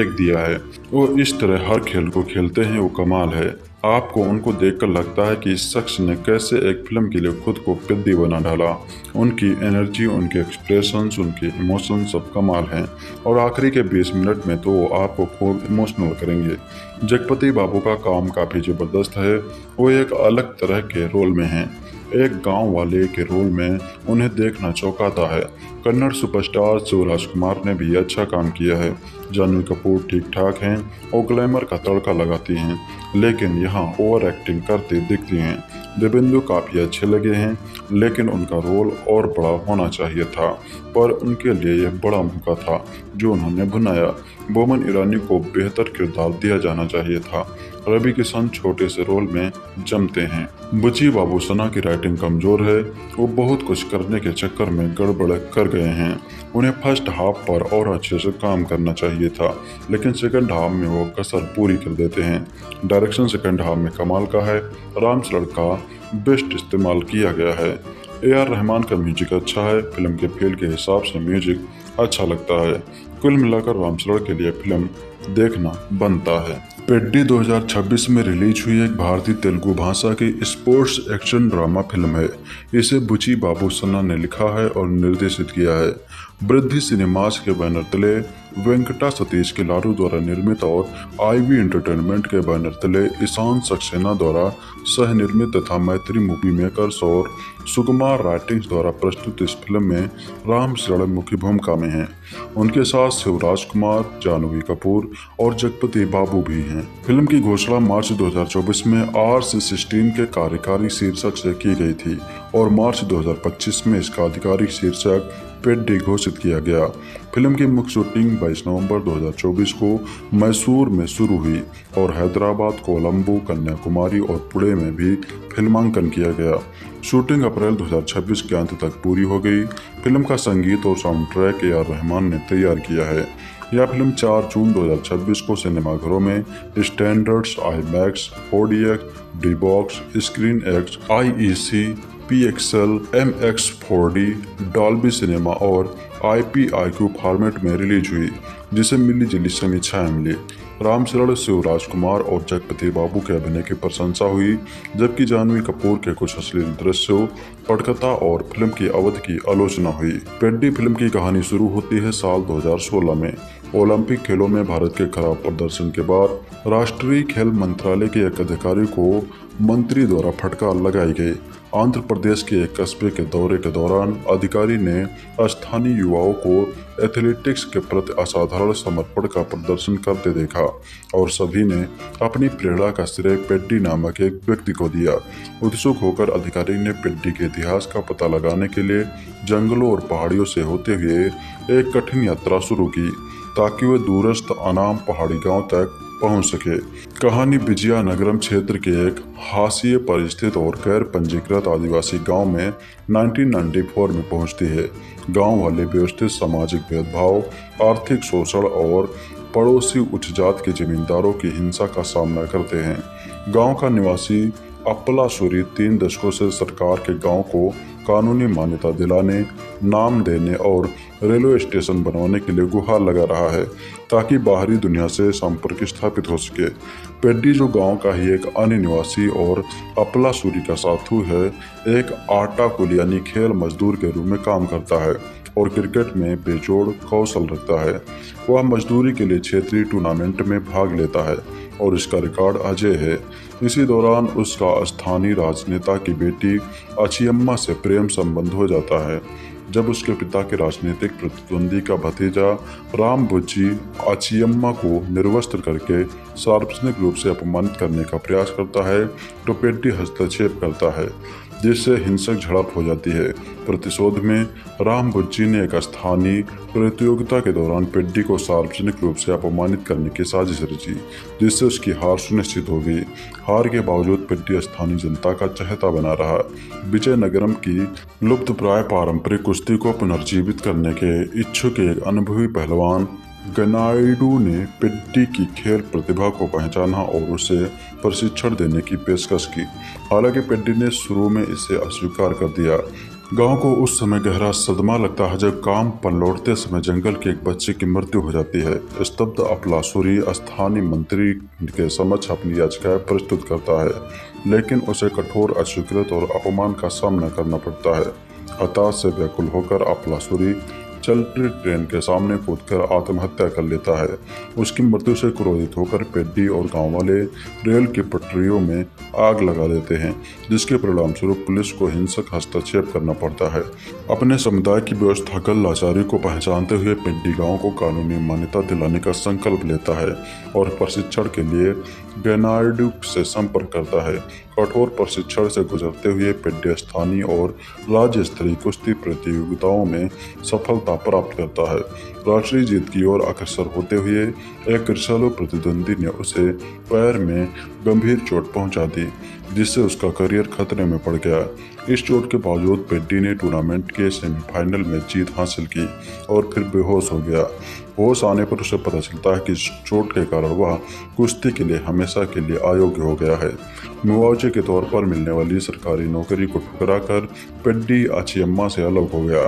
एक दिया है। वो इस तरह हर खेल को खेलते हैं, वो कमाल है। आपको उनको देखकर लगता है कि इस शख्स ने कैसे एक फिल्म के लिए खुद को पेद्दी बना डाला। उनकी एनर्जी, उनके एक्सप्रेशंस, उनके इमोशन सब कमाल हैं और आखिरी के 20 मिनट में तो आपको खूब इमोशनल करेंगे। जगपति बाबू का काम काफ़ी ज़बरदस्त है। वो एक अलग तरह के रोल में हैं। एक गांव वाले के रोल में उन्हें देखना चौंकाता है। कन्नड़ सुपरस्टार शिवराजकुमार ने भी अच्छा काम किया है। जानवी कपूर ठीक ठाक हैं और ग्लैमर का तड़का लगाती हैं, लेकिन यहाँ ओवर एक्टिंग करती दिखती हैं। देवेंदु काफ़ी अच्छे लगे हैं, लेकिन उनका रोल और बड़ा होना चाहिए था, पर उनके लिए यह बड़ा मौका था जो उन्होंने बनाया। बोमन ईरानी को बेहतर किरदार दिया जाना चाहिए था। रवि किशन छोटे से रोल में जमते हैं। बुची बाबूसना की राइटिंग कमज़ोर है। वो बहुत कुछ करने के चक्कर में गड़बड़ कर गए हैं। उन्हें फर्स्ट हाफ पर और अच्छे से काम करना चाहिए था, लेकिन सेकंड हाफ में वो कसर पूरी कर देते हैं। डायरेक्शन सेकंड हाफ में कमाल का है। रामचरण का बेस्ट इस्तेमाल किया गया है। AR रहमान का म्यूजिक अच्छा है। फिल्म के फील के हिसाब से म्यूजिक अच्छा लगता है। कुल मिलाकर रामचरण के लिए फिल्म देखना बनता है। पेड्डी 2026 में रिलीज हुई एक भारतीय तेलुगु भाषा की स्पोर्ट्स एक्शन ड्रामा फिल्म है। इसे बुची बाबूसना ने लिखा है और निर्देशित किया है। वृद्धि सिनेमास के बैनर तले वेंकटा सतीश के लारू द्वारा निर्मित और IV एंटरटेनमेंट के बैनर तले ईशान सक्सेना द्वारा सह निर्मित तथा मैत्री मूवी मेकर्स और सुकुमार राइटिंग्स द्वारा प्रस्तुत इस फिल्म में रामचरण मुख्य भूमिका में हैं। उनके साथ शिवराज कुमार, जानवी कपूर और जगपति बाबू भी हैं। फिल्म की घोषणा मार्च 2024 में RC16 के कार्यकारी शीर्षक से की गई थी और मार्च 2025 में इसका आधिकारिक शीर्षक पेड्डी घोषित किया गया। फिल्म की मुख्य शूटिंग 22 नवंबर 2024 को मैसूर में शुरू हुई और हैदराबाद, कोलंबो, कन्याकुमारी और पुणे में भी फिल्मांकन किया गया। शूटिंग अप्रैल 2026 के अंत तक पूरी हो गई। फिल्म का संगीत और साउंड ट्रैक AR रहमान ने तैयार किया है। यह फिल्म 4 जून 2026 को सिनेमाघरों में standards, IMAX, 4DX, D-Box, screen x, IEC, PXL, MX4D, Dolby cinema और IPIQ फॉर्मेट में रिलीज हुई, जिसे मिली जुली समीक्षाएं मिली। रामचरण, शिवराज कुमार और जगपति बाबू के अभिनय की प्रशंसा हुई, जबकि जानवी कपूर के कुछ अश्लील दृश्यों, पटकथा और फिल्म की अवधि की आलोचना हुई। पेड्डी फिल्म की कहानी शुरू होती है साल 2016 में। ओलंपिक खेलों में भारत के खराब प्रदर्शन के बाद राष्ट्रीय खेल मंत्रालय के एक अधिकारी को मंत्री द्वारा फटकार लगाई गई। आंध्र प्रदेश के एक कस्बे के दौरे के दौरान अधिकारी ने स्थानीय युवाओं को एथलेटिक्स के प्रति असाधारण समर्पण का प्रदर्शन करते देखा और सभी ने अपनी प्रेरणा का श्रेय पेड्डी नामक एक व्यक्ति को दिया। उत्सुक होकर अधिकारी ने पेड्डी के इतिहास का पता लगाने के लिए जंगलों और पहाड़ियों से होते हुए एक कठिन यात्रा शुरू की ताकि वे दूरस्थ अनाम पहाड़ी गांव तक पहुंच सके। कहानी विजयनगरम क्षेत्र के एक हाशिए पर स्थित और गैर पंजीकृत आदिवासी गांव में 1994 में पहुंचती है। गांव वाले व्यवस्थित सामाजिक भेदभाव, आर्थिक शोषण और पड़ोसी उच्च जात के जमींदारों की हिंसा का सामना करते हैं। गांव का निवासी अपला सूरी 3 दशकों से सरकार के गांव को कानूनी मान्यता दिलाने, नाम देने और रेलवे स्टेशन बनवाने के लिए गुहार लगा रहा है ताकि बाहरी दुनिया से संपर्क स्थापित हो सके। पेड्डी, जो गांव का ही एक अन्य निवासी और अपला सूरी का साथी है, एक आटा कुल यानी खेल मजदूर के रूप में काम करता है और क्रिकेट में बेजोड़ कौशल रखता है। वह मजदूरी के लिए क्षेत्रीय टूर्नामेंट में भाग लेता है और इसका रिकॉर्ड अजय है। इसी दौरान उसका स्थानीय राजनेता की बेटी अचियम्मा से प्रेम संबंध हो जाता है। जब उसके पिता के राजनीतिक प्रतिद्वंदी का भतीजा राम बुज्जी अचियम्मा को निर्वस्त्र करके सार्वजनिक रूप से अपमानित करने का प्रयास करता है तो पेड्डी हस्तक्षेप करता है, जिससे हिंसक झड़प हो जाती है। प्रतिशोध में राम बुज्जी ने एक स्थानीय प्रतियोगिता के दौरान पेड्डी को सार्वजनिक रूप से अपमानित करने की साजिश रची, जिससे उसकी हार सुनिश्चित हो गई। हार के बावजूद पेड्डी स्थानीय जनता का चहेता बना रहा। विजयनगरम की लुप्तप्राय पारंपरिक कुश्ती को पुनर्जीवित करने के इच्छुक एक अनुभवी पहलवान गनाइडू ने पेड्डी की खेल प्रतिभा को पहचाना और उसे प्रशिक्षण देने की पेशकश की। हालांकि पेड्डी ने शुरू में इसे अस्वीकार कर दिया। गांव को उस समय गहरा सदमा लगता है जब काम पर लौटते समय जंगल के एक बच्चे की मृत्यु हो जाती है। स्तब्ध अपला सूरी स्थानीय मंत्री के समक्ष अपनी याचिकाएं प्रस्तुत करता है, लेकिन उसे कठोर अस्वीकृत और अपमान का सामना करना पड़ता है। हताश से व्याकुल होकर अपला सूरी चलती ट्रेन के सामने कूदकर आत्महत्या कर लेता है। उसकी मृत्यु से क्रोधित होकर पेड्डी और गांव वाले रेल की पटरियों में आग लगा देते हैं, जिसके परिणाम स्वरूप पुलिस को हिंसक हस्तक्षेप करना पड़ता है। अपने समुदाय की व्यवस्थागत लाचारी को पहचानते हुए पेड्डी गांव को कानूनी मान्यता दिलाने का संकल्प लेता है और प्रशिक्षण के लिए गनाइडू से संपर्क करता है। कठोर प्रशिक्षण से गुजरते हुए पेड्डी स्थानीय और राज्य स्तरीय कुश्ती प्रतियोगिताओं में सफलता प्राप्त करता है। राष्ट्रीय जीत की ओर अग्रसर होते हुए एक घरेलू प्रतिद्वंदी ने उसे पैर में गंभीर चोट पहुंचा दी, जिससे उसका करियर खतरे में पड़ गया। इस चोट के बावजूद पेड्डी ने टूर्नामेंट के सेमीफाइनल में जीत हासिल की और फिर बेहोश हो गया। होश आने पर उसे पता चलता है कि इस चोट के कारण वह कुश्ती के लिए हमेशा के लिए अयोग्य हो गया है। मुआवजे के तौर पर मिलने वाली सरकारी नौकरी को ठुकराकर पेड्डी अचियम्मा से अलग हो गया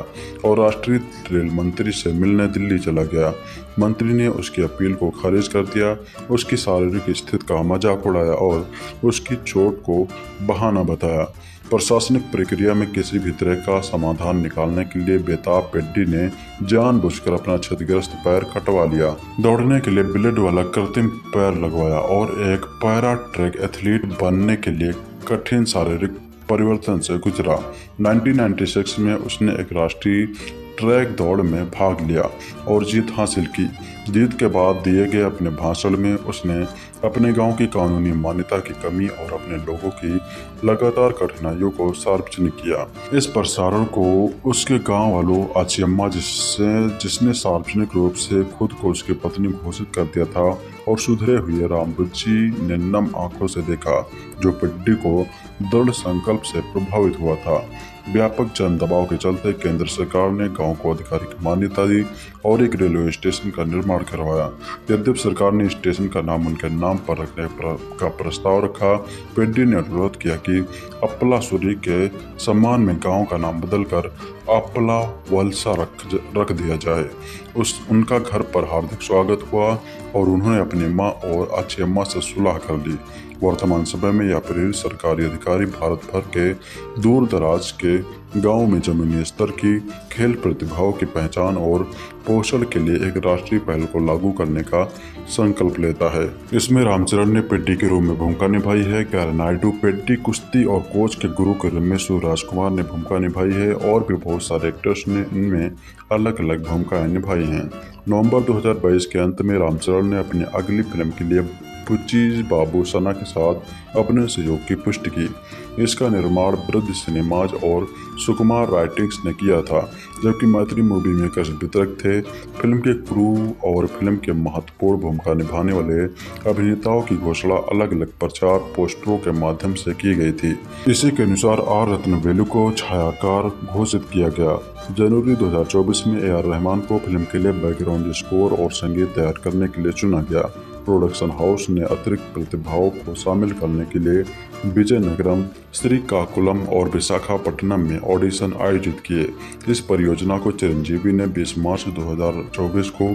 और राष्ट्रीय रेल मंत्री से मिलने दिल्ली चला गया। मंत्री ने उसकी अपील को खारिज कर दिया, उसकी शारीरिक स्थिति का मजाक उड़ाया और उसकी चोट को बहाना बताया। प्रशासनिक प्रक्रिया में किसी भी तरह का समाधान निकालने के लिए बेताब पेड्डी ने जानबूझकर अपना क्षतिग्रस्त पैर कटवा लिया, दौड़ने के लिए ब्लेड वाला कृत्रिम पैर लगवाया और एक पैरा ट्रैक एथलीट बनने के लिए कठिन शारीरिक परिवर्तन से गुजरा। 1996 में उसने एक राष्ट्रीय ट्रैक दौड़ में भाग लिया और जीत हासिल की। जीत के बाद दिए गए अपने भाषण में उसने अपने गांव की कानूनी मान्यता की कमी और अपने लोगों की लगातार कठिनाइयों को सार्वजनिक किया। इस प्रसारण को उसके गांव वालों अचियम्मा, जिसने सार्वजनिक रूप से खुद को उसकी पत्नी घोषित कर दिया था, और सुधरे हुए राम बुज्जी ने नम आंखों से देखा, जो पेड्डी को दृढ़ संकल्प से प्रभावित हुआ था। व्यापक जन दबाव के चलते केंद्र सरकार ने गांव को आधिकारिक मान्यता दी और एक रेलवे स्टेशन का निर्माण करवाया। यद्यपि सरकार ने स्टेशन का नाम उनके नाम पर रखने का प्रस्ताव रखा, पेड्डी ने अनुरोध किया कि अपला सूरी के सम्मान में गांव का नाम बदलकर अपला वलसा रख दिया जाए। उनका घर पर हार्दिक स्वागत हुआ और उन्होंने अपनी मां और अचियम्मा से सुलह कर ली। वर्तमान समय में यह प्रेरित सरकारी अधिकारी भारत भर के दूर दराज के गांव में जमीनी स्तर की खेल प्रतिभाओं की पहचान और पोषण के लिए एक राष्ट्रीय पहल को लागू करने का संकल्प लेता है। इसमें रामचरण ने पेड्डी के रूप में भूमिका निभाई है, कैरन नायडू पेड्डी कुश्ती और कोच के गुरु के रूप में सूर्यराज कुमार ने भूमिका निभाई है और भी बहुत सारे एक्टर्स ने इनमें अलग अलग भूमिकाएं निभाई हैं। नवंबर 2022 के अंत में रामचरण ने अपनी अगली फिल्म के लिए बुच्ची बाबूसना के साथ अपने सहयोग की पुष्टि की। इसका निर्माण ब्रद सिनेमाज और सुकुमार राइटिंग्स ने किया था, जबकि मैत्री मूवी मेकर्स वितरक थे। फिल्म के क्रू और फिल्म के महत्वपूर्ण भूमिका निभाने वाले अभिनेताओं की घोषणा अलग अलग प्रचार पोस्टरों के माध्यम से की गई थी। इसी के अनुसार आर रत्नवेलु को छायाकार घोषित किया गया। जनवरी 2024 में AR रहमान को फिल्म के लिए बैकग्राउंड स्कोर और संगीत तैयार करने के लिए चुना गया। प्रोडक्शन हाउस ने अतिरिक्त प्रतिभाओं को शामिल करने के लिए विजयनगरम, श्रीकाकुलम और विशाखापट्टनम में ऑडिशन आयोजित किए। इस परियोजना को चिरंजीवी ने 20 मार्च 2024 को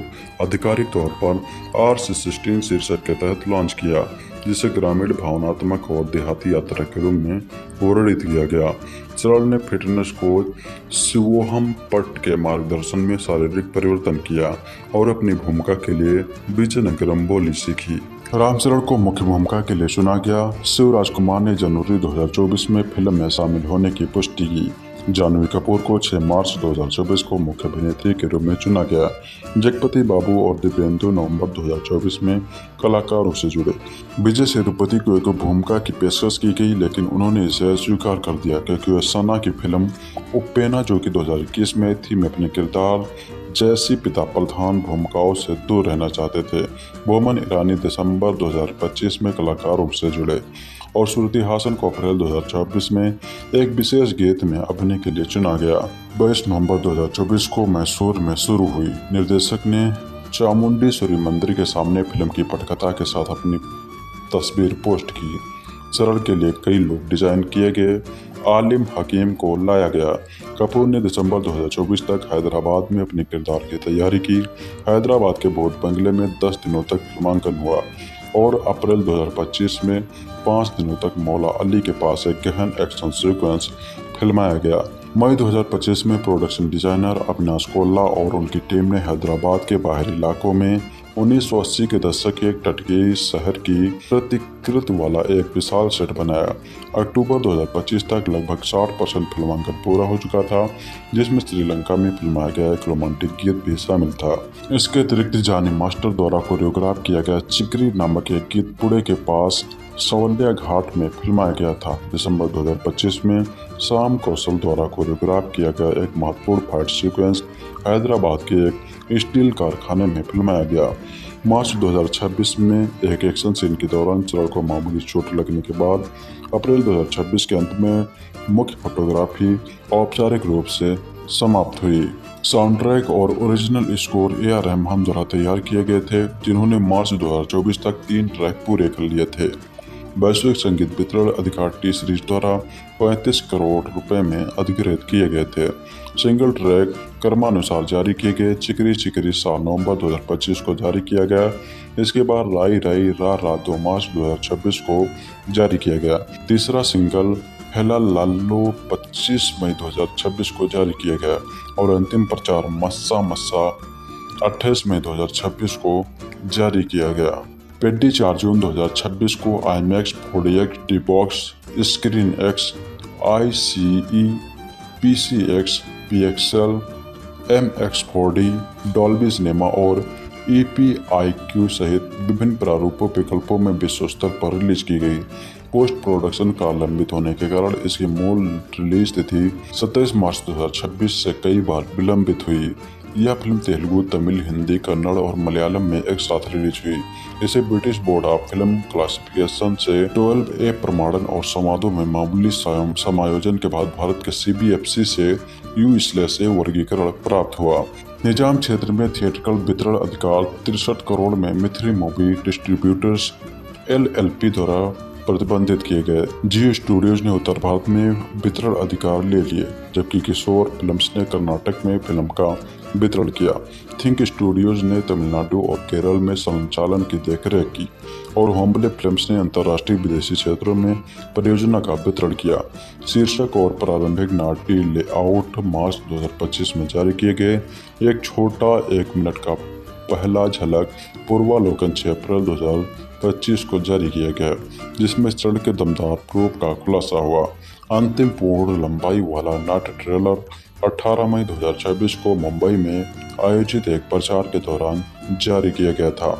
आधिकारिक तौर पर R16 शीर्षक के तहत लॉन्च किया, जिसे ग्रामीण, भावनात्मक और देहाती यात्रा के रूप में वर्णित किया गया। चरण ने फिटनेस कोच शिवोहम पट के मार्गदर्शन में शारीरिक परिवर्तन किया और अपनी भूमिका के लिए विजयनगरम बोली सीखी। रामचरण को मुख्य भूमिका के लिए चुना गया। शिवराज कुमार ने जनवरी 2024 में फिल्म में शामिल होने की पुष्टि की। जानवी कपूर को 6 मार्च 2024 को मुख्य अभिनेत्री के रूप में चुना गया। जगपति बाबू और दिव्येंदु नवंबर 2024 में कलाकारों से जुड़े। विजय सेतुपति को एक भूमिका की पेशकश की गई, लेकिन उन्होंने इसे स्वीकार कर दिया क्योंकि वे सना की फिल्म उपेना, जो कि 2021 में थी, में अपने किरदार जैसी पिता प्रधान भूमिकाओं से दूर रहना चाहते थे। बोमन ईरानी दिसंबर 2025 में कलाकारों से जुड़े और श्रुति हासन को अप्रैल 2024 में एक विशेष गीत में अभिनय के लिए चुना गया। 22 नवंबर 2024 को मैसूर में शुरू हुई। निर्देशक ने चामुंडेश्वरी मंदिर के सामने फिल्म की पटकथा के साथ अपनी तस्वीर पोस्ट की। चरण के लिए कई लोग डिजाइन किए गए। आलिम हकीम को लाया गया। कपूर ने दिसंबर 2024 तक हैदराबाद में अपने किरदार की तैयारी की। हैदराबाद के बोट बंगले में 10 दिनों तक फिल्मांकन हुआ और अप्रैल 2025 में 5 दिनों तक मौला अली के पास एक गहन एक्शन सीक्वेंस फिल्माया गया। मई 2025 में प्रोडक्शन डिजाइनर अविनाश कोल्ला और उनकी टीम ने हैदराबाद के बाहरी इलाकों में 1980 के दशक के एक तटीय शहर की प्रतिकृति वाला एक विशाल सेट बनाया। अक्टूबर 2025 तक लगभग 60% फिल्मांकन पूरा हो चुका था, जिसमें श्रीलंका में फिल्माया गया एक रोमांटिक गीत भी शामिल था। इसके अतिरिक्त जानी मास्टर द्वारा कोरियोग्राफ किया गया चिकरी नामक एक गीत पुणे के पास सवलिया घाट में फिल्माया गया था। दिसंबर 2025 में शाम कौशल द्वारा कोरियोग्राफ किया गया एक महत्वपूर्ण फाइट सीक्वेंस हैदराबाद के एक स्टील कारखाने में फिल्माया गया। मार्च 2026 में एक एक्शन सीन के दौरान चरण को मामूली चोट लगने के बाद अप्रैल 2026 के अंत में मुख्य फोटोग्राफी औपचारिक रूप से समाप्त हुई। साउंड ट्रैक और ओरिजिनल स्कोर AR रहमान द्वारा तैयार किए गए थे, जिन्होंने मार्च 2024 तक 3 ट्रैक पूरे कर लिए थे। वैश्विक संगीत वितरण अधिकार टी सीरीज द्वारा 35 करोड़ रुपए में अधिग्रहित किए गए थे। सिंगल ट्रैक क्रमानुसार जारी किए गए। चिकरी चिकरी साल नवंबर 2025 को जारी किया गया। इसके बाद राई राई रा रा 2 मार्च 2026 को जारी किया गया। तीसरा सिंगल हेला लालो 25 मई 2026 को जारी किया गया और अंतिम प्रचार मस्सा मस्सा 28 मई 2026 को जारी किया गया। पेड्डी 4 जून 2026 को IMAX 4DX D-Box screen X ICE PCX PXL MX4D Dolby cinema और EPIQ सहित विभिन्न प्रारूपों विकल्पों में विश्व स्तर पर रिलीज की गई। पोस्ट प्रोडक्शन का लंबित होने के कारण इसकी मूल रिलीज तिथि 27 मार्च 2026 से कई बार विलंबित हुई। यह फिल्म तेलुगु, तमिल, हिंदी, कन्नड़ और मलयालम में एक साथ रिलीज हुई। इसे British board of film classification से 12A प्रमाणन और संवादों में मामूली समायोजन के बाद भारत के CBFC से U/A वर्गीकरण प्राप्त हुआ। निजाम क्षेत्र में थिएट्रिकल वितरण अधिकार 63 करोड़ में मिथ्री मूवी डिस्ट्रीब्यूटर्स LLP द्वारा प्रतिबंधित किए गए। जियो स्टूडियोज ने उत्तर भारत में वितरण अधिकार ले लिए, जबकि किशोर फिल्म्स ने कर्नाटक में फिल्म का वितरण किया। थिंक स्टूडियोज ने तमिलनाडु और केरल में संचालन की देखरेख की और होम्बले फिल्म्स ने अंतर्राष्ट्रीय विदेशी क्षेत्रों में परियोजना का वितरण किया। शीर्षक और प्रारंभिक नाटकीय लेआउट मार्च 2025 में जारी किए गए। एक छोटा 1 मिनट का पहला झलक पूर्वालोकन 6 अप्रैल 2025 को जारी किया गया, जिसमें चढ़ के दमदार प्रूफ का खुलासा हुआ। अंतिम पूर्ण लंबाई वाला नाट्य ट्रेलर 18 मई 2026 को मुंबई में आयोजित एक प्रचार के दौरान जारी किया गया था।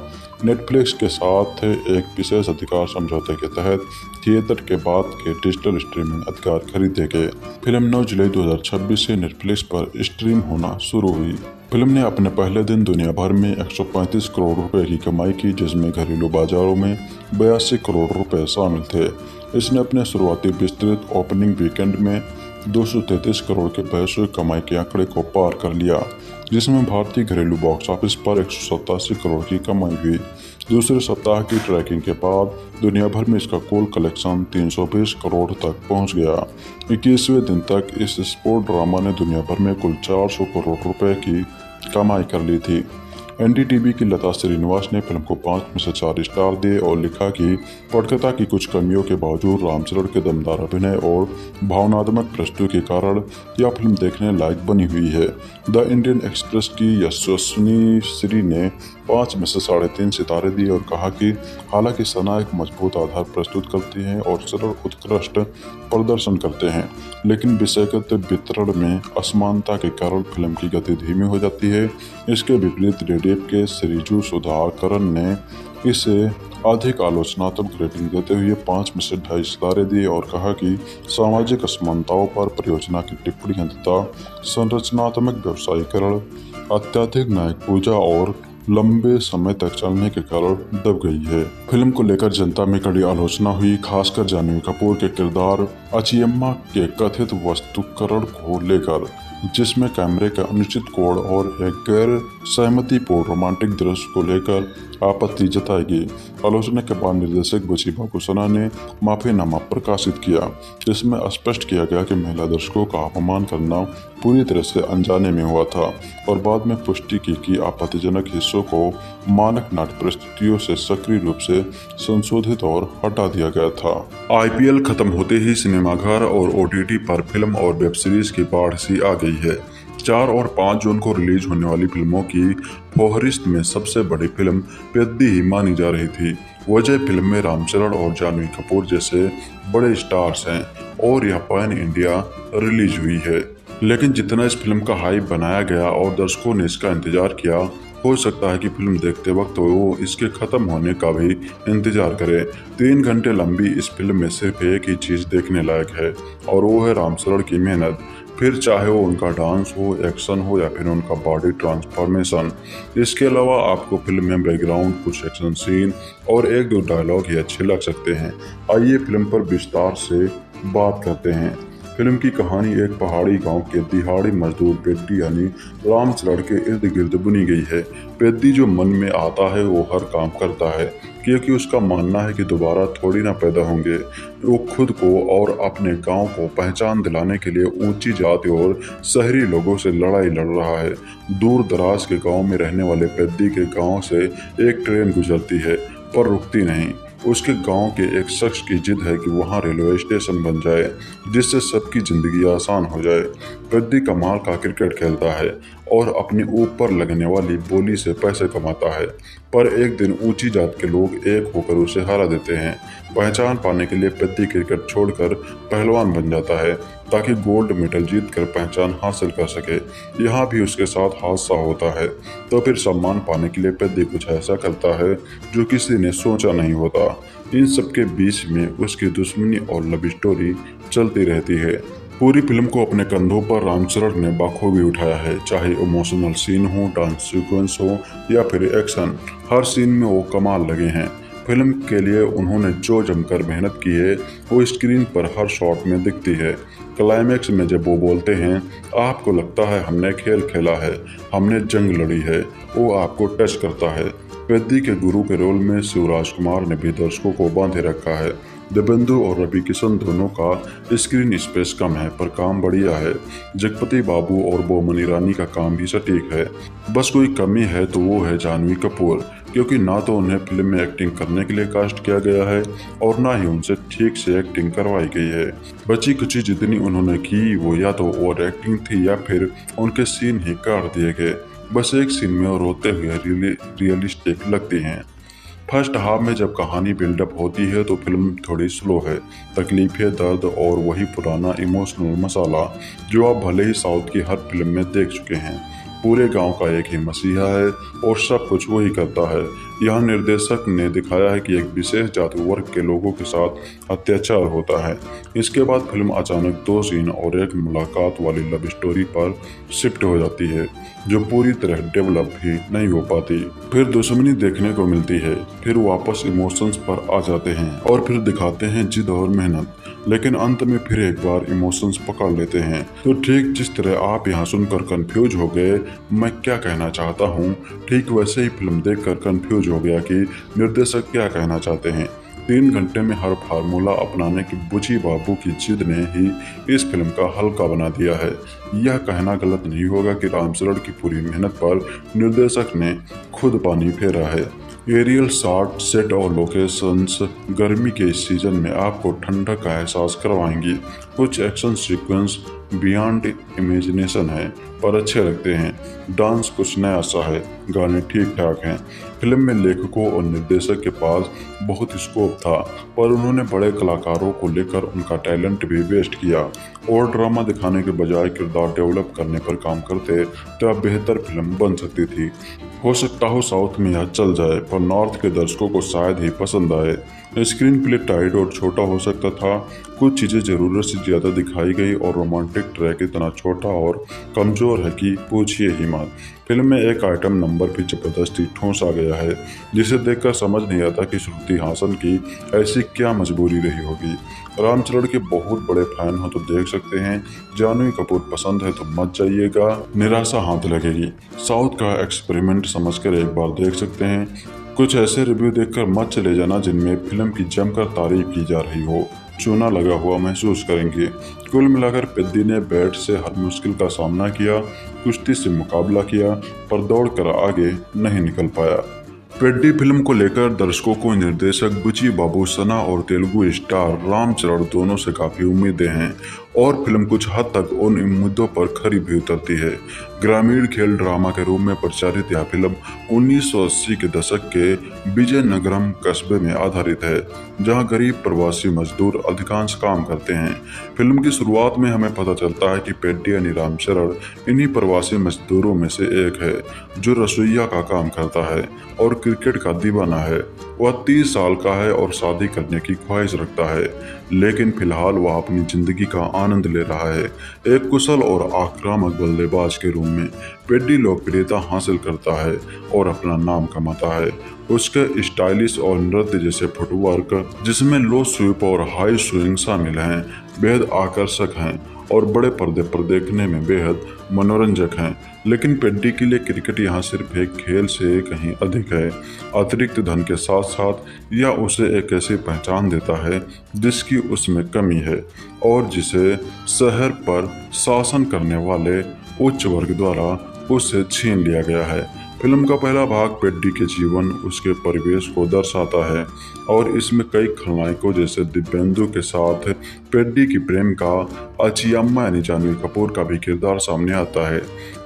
नेटफ्लिक्स के साथ एक विशेष अधिकार समझौते के तहत थिएटर के बाद के डिजिटल स्ट्रीमिंग अधिकार खरीदे गए। फिल्म 9 जुलाई 2026 से नेटफ्लिक्स पर स्ट्रीम होना शुरू हुई। फिल्म ने अपने पहले दिन दुनिया भर में 135 करोड़ रुपए की कमाई की, जिसमें घरेलू बाजारों में 82 करोड़ रुपए शामिल थे। इसने अपने शुरुआती विस्तृत ओपनिंग वीकेंड में 233 करोड़ के वैश्विक कमाई के आंकड़े को पार कर लिया, जिसमें भारतीय घरेलू बॉक्स ऑफिस पर 187 करोड़ की कमाई हुई। दूसरे सप्ताह की ट्रैकिंग के बाद दुनिया भर में इसका कुल कलेक्शन 320 करोड़ तक पहुंच गया। 21वें दिन तक इस स्पोर्ट ड्रामा ने दुनिया भर में कुल 400 करोड़ रुपए की कमाई कर ली थी। एनडीटीवी की लता श्रीनिवास ने फिल्म को 5 में से 4 स्टार दिए और लिखा कि पटकथा की कुछ कमियों के बावजूद रामचरण के दमदार अभिनय और भावनात्मक प्रस्तुति के कारण यह फिल्म देखने लायक बनी हुई है। द इंडियन एक्सप्रेस की यशस्विनी श्री ने 5 में से 3.5 सितारे दिए और कहा कि हालांकि सना एक मजबूत आधार प्रस्तुत करती हैं और सरल उत्कृष्ट प्रदर्शन करते हैं, लेकिन विषयगत वितरण में असमानता के कारण फिल्म की गति धीमी हो जाती है। इसके विपरीत रेडियप के श्रीजू सुधाकरन ने इसे अधिक आलोचनात्मक रेटिंग देते हुए 5 में से 2.5 सितारे दिए और कहा कि सामाजिक असमानताओं पर परियोजना की टिप्पणी अंततः संरचनात्मक व्यवसायीकरण, अत्यधिक न्यायिक पूजा और लंबे समय तक चलने के कारण दब गई है। फिल्म को लेकर जनता में कड़ी आलोचना हुई, खासकर जानवी कपूर के किरदार अचियम्मा के कथित वस्तुकरण को लेकर, जिसमें कैमरे का अनुचित कोण और एक गैर सहमतिपूर्ण रोमांटिक दृश्य को लेकर आपत्ति जताई गई। आलोचना के बाद निर्देशक बुची बाबू सना ने माफीनामा प्रकाशित किया, जिसमें स्पष्ट किया गया कि महिला दर्शकों का अपमान करना पूरी तरह से अनजाने में हुआ था और बाद में पुष्टि की कि आपत्तिजनक हिस्सों को मानक नाट्य प्रस्तुतियों से सक्रिय रूप से संशोधित और हटा दिया गया था। आईपीएल खत्म होते ही सिनेमाघर और ओटीटी पर फिल्म और वेब सीरीज की बाढ़ सी आ गई है। 4 और 5 जून को रिलीज होने वाली फिल्मों की फहरिस्त में सबसे बड़ी फिल्म पेद्दी ही मानी जा रही थी। वजह फिल्म में रामचरण और जानवी कपूर जैसे बड़े स्टार्स हैं और यह पैन इंडिया रिलीज हुई है। लेकिन जितना इस फिल्म का हाइप बनाया गया और दर्शकों ने इसका इंतजार किया, हो सकता है कि फिल्म देखते वक्त वो इसके खत्म होने का भी इंतजार करे। 3 घंटे लंबी इस फिल्म में सिर्फ एक ही चीज देखने लायक है और वो है रामचरण की मेहनत। फिर चाहे वो उनका डांस हो, एक्शन हो या फिर उनका बॉडी ट्रांसफॉर्मेशन। इसके अलावा आपको फिल्म में बैकग्राउंड, कुछ एक्शन सीन और 1-2 डायलॉग ही अच्छे लग सकते हैं। आइए फिल्म पर विस्तार से बात करते हैं। फिल्म की कहानी एक पहाड़ी गांव के दिहाड़ी मजदूर पेद्दी यानी रामचरण के इर्द गिर्द बुनी गई है। पेद्दी जो मन में आता है वो हर काम करता है, क्योंकि उसका मानना है कि दोबारा थोड़ी ना पैदा होंगे। वो खुद को और अपने गांव को पहचान दिलाने के लिए ऊंची जाति और शहरी लोगों से लड़ाई लड़ रहा है। दूर दराज के गांव में रहने वाले पेद्दी के गांव से एक ट्रेन गुजरती है पर रुकती नहीं। उसके गांव के एक शख्स की जिद है कि वहां रेलवे स्टेशन बन जाए, जिससे सबकी जिंदगी आसान हो जाए। पेद्दी कमाल का क्रिकेट खेलता है और अपने ऊपर लगने वाली बोली से पैसे कमाता है, पर एक दिन ऊंची जात के लोग एक होकर उसे हरा देते हैं। पहचान पाने के लिए पेद्दी क्रिकेट छोड़कर पहलवान बन जाता है ताकि गोल्ड मेडल जीतकर पहचान हासिल कर सके। यहाँ भी उसके साथ हादसा होता है, तो फिर सम्मान पाने के लिए पेद्दी कुछ ऐसा करता है जो किसी ने सोचा नहीं होता। इन सबके बीच में उसकी दुश्मनी और लव स्टोरी चलती रहती है। पूरी फिल्म को अपने कंधों पर रामचरण ने बखूबी उठाया है, चाहे इमोशनल सीन हो, डांस सीक्वेंस हो या फिर एक्शन। हर सीन में वो कमाल लगे हैं। फिल्म के लिए उन्होंने जो जमकर मेहनत की है वो स्क्रीन पर हर शॉट में दिखती है। क्लाइमैक्स में जब वो बोलते हैं, आपको लगता है हमने खेल खेला है, हमने जंग लड़ी है, वो आपको टच करता है। पेद्दी के गुरु के रोल में शिवराज कुमार ने भी दर्शकों को बांधे रखा है। दिब्येंदु और रवि किशन दोनों का स्क्रीन स्पेस कम है पर काम बढ़िया है। जगपति बाबू और बोमन ईरानी का काम भी सटीक है। बस कोई कमी है तो वो है जानवी कपूर, क्योंकि ना तो उन्हें फिल्म में एक्टिंग करने के लिए कास्ट किया गया है और ना ही उनसे ठीक से एक्टिंग करवाई गई है। बची कुची जितनी उन्होंने की वो या तो ओवर एक्टिंग थी या फिर उनके सीन ही काट दिए गए। बस एक सीन में और रोते हुए रियलिस्टिक लगती हैं। फर्स्ट हाफ में जब कहानी बिल्डअप होती है तो फिल्म थोड़ी स्लो है। तकलीफें, दर्द और वही पुराना इमोशनल मसाला जो आप भले ही साउथ की हर फिल्म में देख चुके हैं। पूरे गांव का एक ही मसीहा है और सब कुछ वही करता है। यहाँ निर्देशक ने दिखाया है कि एक विशेष जाति वर्ग के लोगों के साथ अत्याचार होता है। इसके बाद फिल्म अचानक 2 सीन और एक मुलाकात वाली लव स्टोरी पर शिफ्ट हो जाती है जो पूरी तरह डेवलप ही नहीं हो पाती। फिर दुश्मनी देखने को मिलती है, फिर वापस इमोशंस पर आ जाते हैं और फिर दिखाते हैं जिद और मेहनत, लेकिन अंत में फिर एक बार इमोशंस पकड़ लेते हैं। तो ठीक जिस तरह आप यहाँ सुनकर कंफ्यूज हो गए मैं क्या कहना चाहता हूँ, ठीक वैसे ही फिल्म देखकर कंफ्यूज हो गया कि निर्देशक क्या कहना चाहते हैं। 3 घंटे में हर फार्मूला अपनाने की बुची बाबू की जिद ने ही इस फिल्म का हल्का बना दिया है। यह कहना गलत नहीं होगा कि रामचरण की पूरी मेहनत पर निर्देशक ने खुद पानी फेरा है। एरियल शॉट, सेट और लोकेशंस गर्मी के इस सीजन में आपको ठंडक का एहसास करवाएंगी। कुछ एक्शन सीक्वेंस बियॉन्ड इमेजिनेशन है पर अच्छे लगते हैं। डांस कुछ नया सा है, गाने ठीक ठाक हैं। फिल्म में लेखकों और निर्देशक के पास बहुत स्कोप था पर उन्होंने बड़े कलाकारों को लेकर उनका टैलेंट भी वेस्ट किया और ड्रामा दिखाने के बजाय किरदार डेवलप करने पर काम करते तो अब बेहतर फिल्म बन सकती थी। हो सकता हो साउथ में यह चल जाए पर नॉर्थ के दर्शकों को शायद ही पसंद आए। स्क्रीन प्ले टाइट और छोटा हो सकता था, कुछ चीज़ें ज़रूरत से ज़्यादा दिखाई गई और रोमांटिक ट्रैक इतना छोटा और कमज़ोर है कि पूछिए ही मत। फिल्म में एक आइटम नंबर भी जबरदस्ती ठोस आ गया है जिसे देखकर समझ नहीं आता कि श्रुति हासन की ऐसी क्या मजबूरी रही होगी। रामचरण के बहुत बड़े फैन हो तो देख सकते हैं, जानवी कपूर पसंद है तो मत जाइएगा, निराशा हाथ लगेगी। साउथ का एक्सपेरिमेंट समझकर एक बार देख सकते हैं। कुछ ऐसे रिव्यू देखकर मत चले जाना जिनमें फिल्म की जमकर तारीफ की जा रही हो, चूना लगा हुआ महसूस करेंगे। कुल मिलाकर पेद्दी ने बैट से हर मुश्किल का सामना किया, कुश्ती से मुकाबला किया पर दौड़कर आगे नहीं निकल पाया। पेड्डी फिल्म को लेकर दर्शकों को निर्देशक बुची बाबू सना और तेलुगु स्टार रामचरण दोनों से काफ़ी उम्मीदें हैं और फिल्म कुछ हद तक उन मुद्दों पर खरी भी उतरती है। ग्रामीण खेल ड्रामा के रूप में प्रचारित यह फिल्म 1980 के दशक के विजयनगरम कस्बे में आधारित है जहां गरीब प्रवासी मजदूर अधिकांश काम करते हैं। फिल्म की शुरुआत में हमें पता चलता है कि पेड्डी यानी रामचरण इन्हीं प्रवासी मजदूरों में से एक है जो रसोइया का काम करता है और क्रिकेट का दीवाना है। वह 30 साल का है और शादी करने की ख्वाहिश रखता है, लेकिन फिलहाल वह अपनी जिंदगी का आनंद ले रहा है। एक कुशल और आक्रामक बल्लेबाज के रूप में पेड्डी लोकप्रियता हासिल करता है और अपना नाम कमाता है। उसके स्टाइलिश और नृत्य जैसे फुटवर्क जिसमें लो स्वीप और हाई स्विंग शामिल हैं बेहद आकर्षक हैं और बड़े पर्दे पर देखने में बेहद मनोरंजक हैं। लेकिन पेड्डी के लिए क्रिकेट यहाँ सिर्फ एक खेल से कहीं अधिक है। अतिरिक्त धन के साथ साथ यह उसे एक ऐसी पहचान देता है जिसकी उसमें कमी है और जिसे शहर पर शासन करने वाले उच्च वर्ग द्वारा उससे छीन लिया गया है। फिल्म का पहला भाग पेड्डी के जीवन, उसके परिवेश को दर्शाता है और इसमें कई खलनायकों जैसे दिब्येंदु के साथ पेड्डी की प्रेम का अचियम्मा यानी जानवी कपूर का भी किरदार सामने आता है।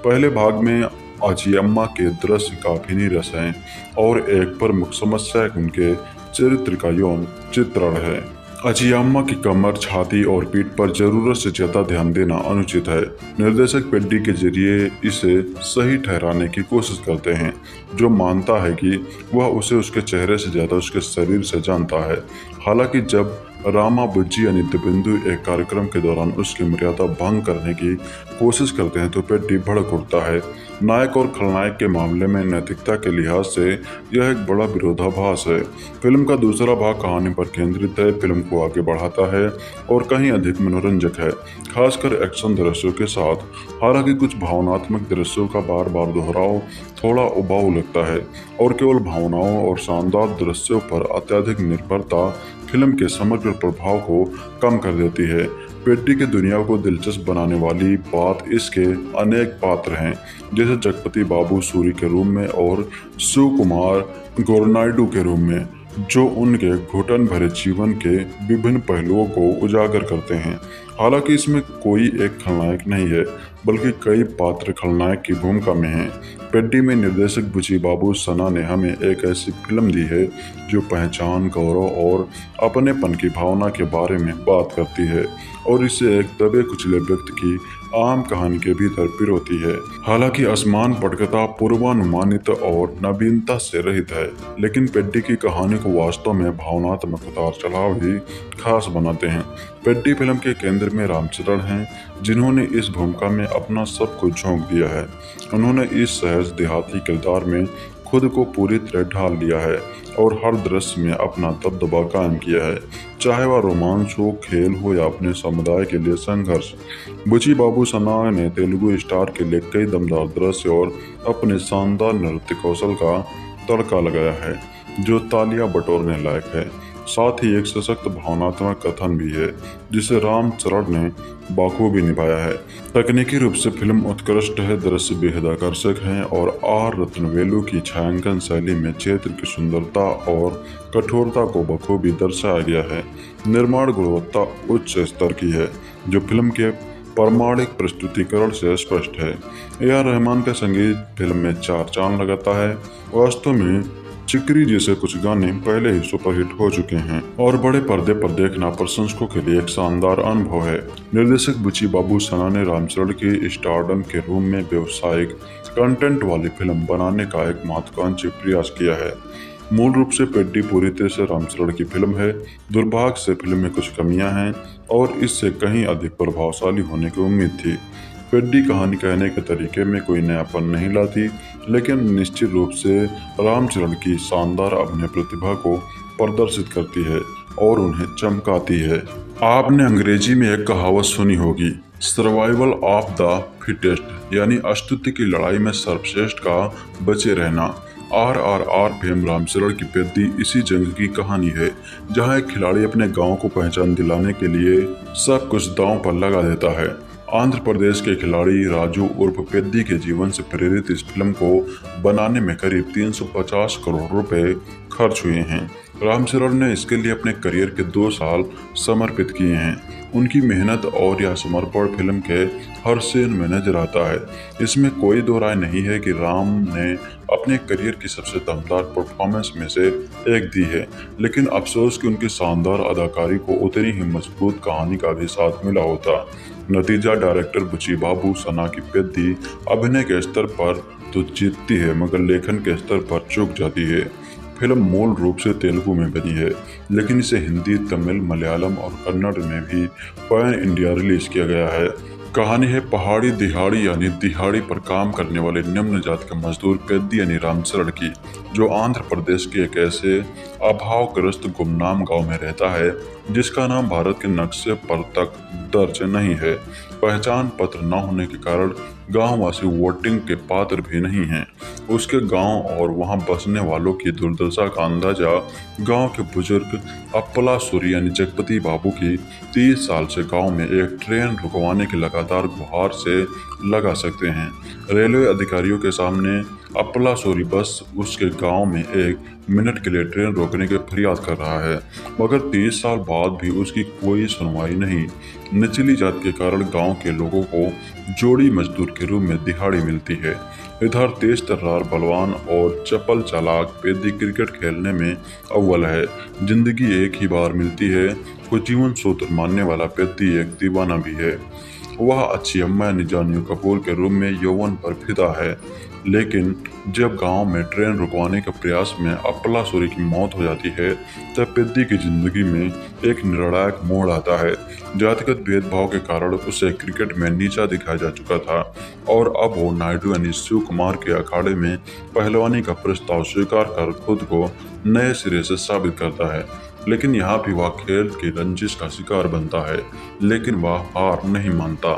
पहले भाग में अचियम्मा के दृश्य काफी नीरस हैं और एक प्रमुख समस्या उनके चरित्र का यौन चित्रण है। अचियम्मा की कमर, छाती और पीठ पर जरूरत से ज्यादा ध्यान देना अनुचित है। निर्देशक पेड्डी के जरिए इसे सही ठहराने की कोशिश करते हैं, जो मानता है कि वह उसे उसके चेहरे से ज्यादा उसके शरीर से जानता है। हालांकि जब रामा बुज्जी यानी दिब्येंदु एक कार्यक्रम के दौरान उसकी मर्यादा भंग करने की कोशिश करते हैं तो पेड्डी भड़क उठता है। नायक और खलनायक के मामले में नैतिकता के लिहाज से यह एक बड़ा विरोधाभास है। फिल्म का दूसरा भाग कहानी पर केंद्रित है, फिल्म को आगे बढ़ाता है और कहीं अधिक मनोरंजक है, खासकर एक्शन दृश्यों के साथ। हालांकि कुछ भावनात्मक दृश्यों का बार बार दोहराव थोड़ा उबाऊ लगता है और केवल भावनाओं और शानदार दृश्यों पर अत्यधिक निर्भरता फिल्म के समग्र प्रभाव को कम कर देती है। पेड्डी की दुनिया को दिलचस्प बनाने वाली बात इसके अनेक पात्र हैं, जैसे जगपति बाबू सूरी के रूप में और शिव कुमार गोरनाइडू के रूप में, जो उनके घुटन भरे जीवन के विभिन्न पहलुओं को उजागर करते हैं। हालांकि इसमें कोई एक खलनायक नहीं है, बल्कि कई पात्र खलनायक की भूमिका में हैं। पेड्डी में निर्देशक बुची बाबू सना ने हमें एक ऐसी फिल्म दी है जो पहचान, गौरव और अपनेपन की भावना के बारे में बात करती है और इसे एक दबे कुचले व्यक्ति की आम कहानी के भीतर पिरोती है। हालांकि आसमान पटकथा पूर्वानुमानित और नवीनता से रहित है, लेकिन पेड्डी की कहानी को वास्तव में भावनात्मक उतार चढ़ाव ही खास बनाते हैं। पेड्डी फिल्म के केंद्र में रामचरण हैं, जिन्होंने इस भूमिका में अपना सब कुछ झोंक दिया है। उन्होंने इस सहज देहाती किरदार में खुद को पूरी तरह ढाल लिया है और हर दृश्य में अपना दबदबा कायम किया है, चाहे वह रोमांच हो, खेल हो या अपने समुदाय के लिए संघर्ष। बुची बाबू सना ने तेलुगु स्टार के लिए कई दमदार दृश्य और अपने शानदार नृत्य कौशल का तड़का लगाया है, जो तालियां बटोरने लायक है। साथ ही एक सशक्त भावनात्मक कथन भी है, जिसे रामचरण ने बाखूबी निभाया है। तकनीकी रूप से फिल्म उत्कृष्ट है, दृश्य बेहद आकर्षक हैं और आर रत्नवेलु की छायांकन शैली में क्षेत्र की सुंदरता और कठोरता को बखूबी दर्शाया गया है। निर्माण गुणवत्ता उच्च स्तर की है, जो फिल्म के प्रामाणिक प्रस्तुतिकरण से स्पष्ट है। ए.आर. रहमान का संगीत फिल्म में चार चांद लगाता है। वास्तव में चिकरी जैसे कुछ गाने पहले ही सुपरहिट हो चुके हैं और बड़े पर्दे पर देखना प्रशंसकों के लिए एक शानदार अनुभव है। निर्देशक बुची बाबू सना ने रामचरण की स्टारडम के रूप में व्यावसायिक कंटेंट वाली फिल्म बनाने का एक महत्वाकांक्षी प्रयास किया है। मूल रूप से पेड्डी पूरी तरह से रामचरण की फिल्म है। दुर्भाग्य से फिल्म में कुछ कमियां हैं और इससे कहीं अधिक प्रभावशाली होने की उम्मीद थी। पेड्डी कहानी कहने के तरीके में कोई नयापन नहीं लाती, लेकिन निश्चित रूप से रामचरण की शानदार अभिनय प्रतिभा को प्रदर्शित करती है और उन्हें चमकाती है। आपने अंग्रेजी में एक कहावत सुनी होगी, सर्वाइवल ऑफ द फिटेस्ट, यानी अस्तित्व की लड़ाई में सर्वश्रेष्ठ का बचे रहना। RRR फेम रामचरण की पेड्डी इसी जंग की कहानी है, जहां एक खिलाड़ी अपने गांव को पहचान दिलाने के लिए सब कुछ दांव पर लगा देता है। आंध्र प्रदेश के खिलाड़ी राजू उर्फ पेड्डी के जीवन से प्रेरित इस फिल्म को बनाने में करीब 350 करोड़ रुपए खर्च हुए हैं। रामचरण ने इसके लिए अपने करियर के 2 साल समर्पित किए हैं। उनकी मेहनत और यह समर्पण फिल्म के हर सीन में नजर आता है। इसमें कोई दो राय नहीं है कि राम ने अपने करियर की सबसे दमदार परफॉर्मेंस में से एक दी है, लेकिन अफसोस कि उनकी शानदार अदाकारी को उतनी ही मजबूत कहानी का भी साथ मिला होता। नतीजा डायरेक्टर बुची बाबू सना की पेड्डी अभिनय के स्तर पर तो जीतती है, मगर लेखन के स्तर पर चूक जाती है। फिल्म मूल रूप से तेलुगु में बनी है, लेकिन इसे हिंदी, तमिल, मलयालम और कन्नड़ में भी पैन इंडिया रिलीज किया गया है। कहानी है पहाड़ी दिहाड़ी यानी दिहाड़ी पर काम करने वाले निम्न जात के मजदूर पेड्डी यानी रामचरण की, जो आंध्र प्रदेश के एक ऐसे अभावग्रस्त गुमनाम गांव में रहता है जिसका नाम भारत के नक्शे पर तक दर्ज नहीं है। पहचान पत्र न होने के कारण गांववासी वोटिंग के पात्र भी नहीं हैं। उसके गांव और वहां बसने वालों की दुर्दशा का अंदाजा गांव के बुजुर्ग अप्पला सूरी यानी जगपति बाबू की 30 साल से गांव में एक ट्रेन रुकवाने की लगातार गुहार से लगा सकते हैं। रेलवे अधिकारियों के सामने अप्पला सूरी बस उसके गांव में 1 मिनट के लिए ट्रेन रोकने की फरियाद कर रहा है, मगर 30 साल बाद भी उसकी कोई सुनवाई नहीं। निचली जात के कारण गांव के लोगों को जोड़ी मजदूर के रूप में दिहाड़ी मिलती है। इधर तेज तर्रार बलवान और चपल चालाक पेड्डी क्रिकेट खेलने में अव्वल है। जिंदगी एक ही बार मिलती है, कोई जीवन सूत्र मानने वाला पेड्डी एक दीवाना भी है। वह अच्छी अम्मा यानी जानू कपूर के रूप में यौवन पर फिदा है, लेकिन जब गांव में ट्रेन रुकवाने के प्रयास में अप्पला सूरी की मौत हो जाती है, तब पेड्डी की जिंदगी में एक निर्णायक मोड़ आता है। जातिगत भेदभाव के कारण उसे क्रिकेट में नीचा दिखाया जा चुका था और अब वो नायडू यानी शिव कुमार के अखाड़े में पहलवानी का प्रस्ताव स्वीकार कर खुद को नए सिरे से साबित करता है। लेकिन यहाँ भी वह खेल की रंजिश का शिकार बनता है, लेकिन वह हार नहीं मानता।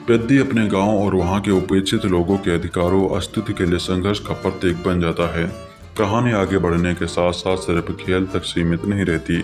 पेड्डी अपने गांव और वहां के उपेक्षित लोगों के अधिकारों अस्तित्व के लिए संघर्ष का प्रतीक बन जाता है। कहानी आगे बढ़ने के साथ साथ सिर्फ खेल तक सीमित नहीं रहती।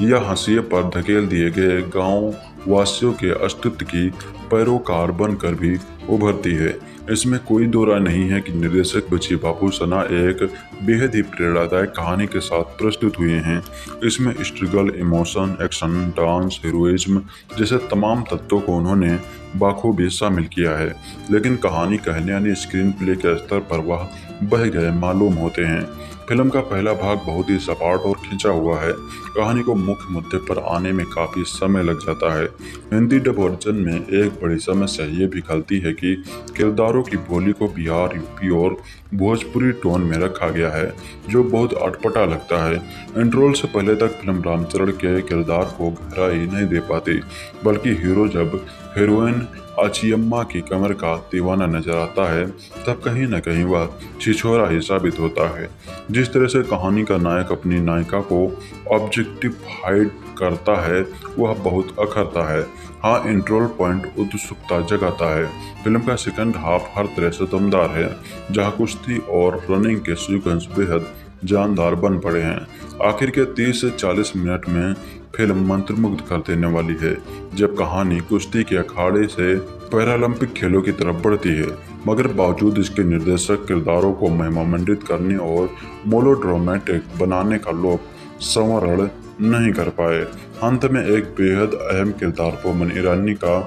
यह हाशिए पर धकेल दिए गए गांव वासियों के अस्तित्व की पैरोकार बनकर भी उभरती है। इसमें कोई दो राय नहीं है कि निर्देशक बुची बाबू सना एक बेहद ही प्रेरणादायक कहानी के साथ प्रस्तुत हुए हैं। इसमें struggle, emotion, action, dance, heroism जैसे तमाम तत्वों को उन्होंने बाखूबी शामिल किया है। लेकिन कहानी कहने यानी स्क्रीन प्ले के स्तर पर वह बह गए मालूम होते हैं। फिल्म का पहला भाग बहुत ही सपाट और खिंचा हुआ है। कहानी को मुख्य मुद्दे पर आने में काफ़ी समय लग जाता है। हिंदी डब वर्जन में एक बड़ी समस्या ये भी खलती है कि किरदारों की बोली को बिहार, यूपी और भोजपुरी टोन में रखा गया है, जो बहुत अटपटा लगता है। इंट्रोल से पहले तक फिल्म रामचरण के किरदार को गहराई नहीं दे पाती, बल्कि हीरो जब हीरोइन अचियम्मा की कमर का दीवाना नजर आता है तब कहीं न कहीं वह छिछोरा ही साबित होता है। जिस तरह से कहानी का नायक अपनी नायिका को ऑब्जेक्टिफाइड करता है वह बहुत अखरता है। हाँ, इंट्रोल पॉइंट उत्सुकता जगाता है। फिल्म का सेकंड हाफ हर तरह से दमदार है, जहाँ कुश्ती और रनिंग के सीक्वेंस बेहद जानदार बन पड़े हैं। आखिर के 30 से 40 मिनट में फिल्म मंत्रमुग्ध कर देने वाली है, जब कहानी कुश्ती के अखाड़े से पैरालंपिक खेलों की तरफ बढ़ती है। मगर बावजूद इसके निर्देशक किरदारों को महिमामंडित करने और मोलोड्रामेटिक बनाने का लोक संवरण नहीं कर पाए। अंत में एक बेहद अहम किरदार बोमन ईरानी का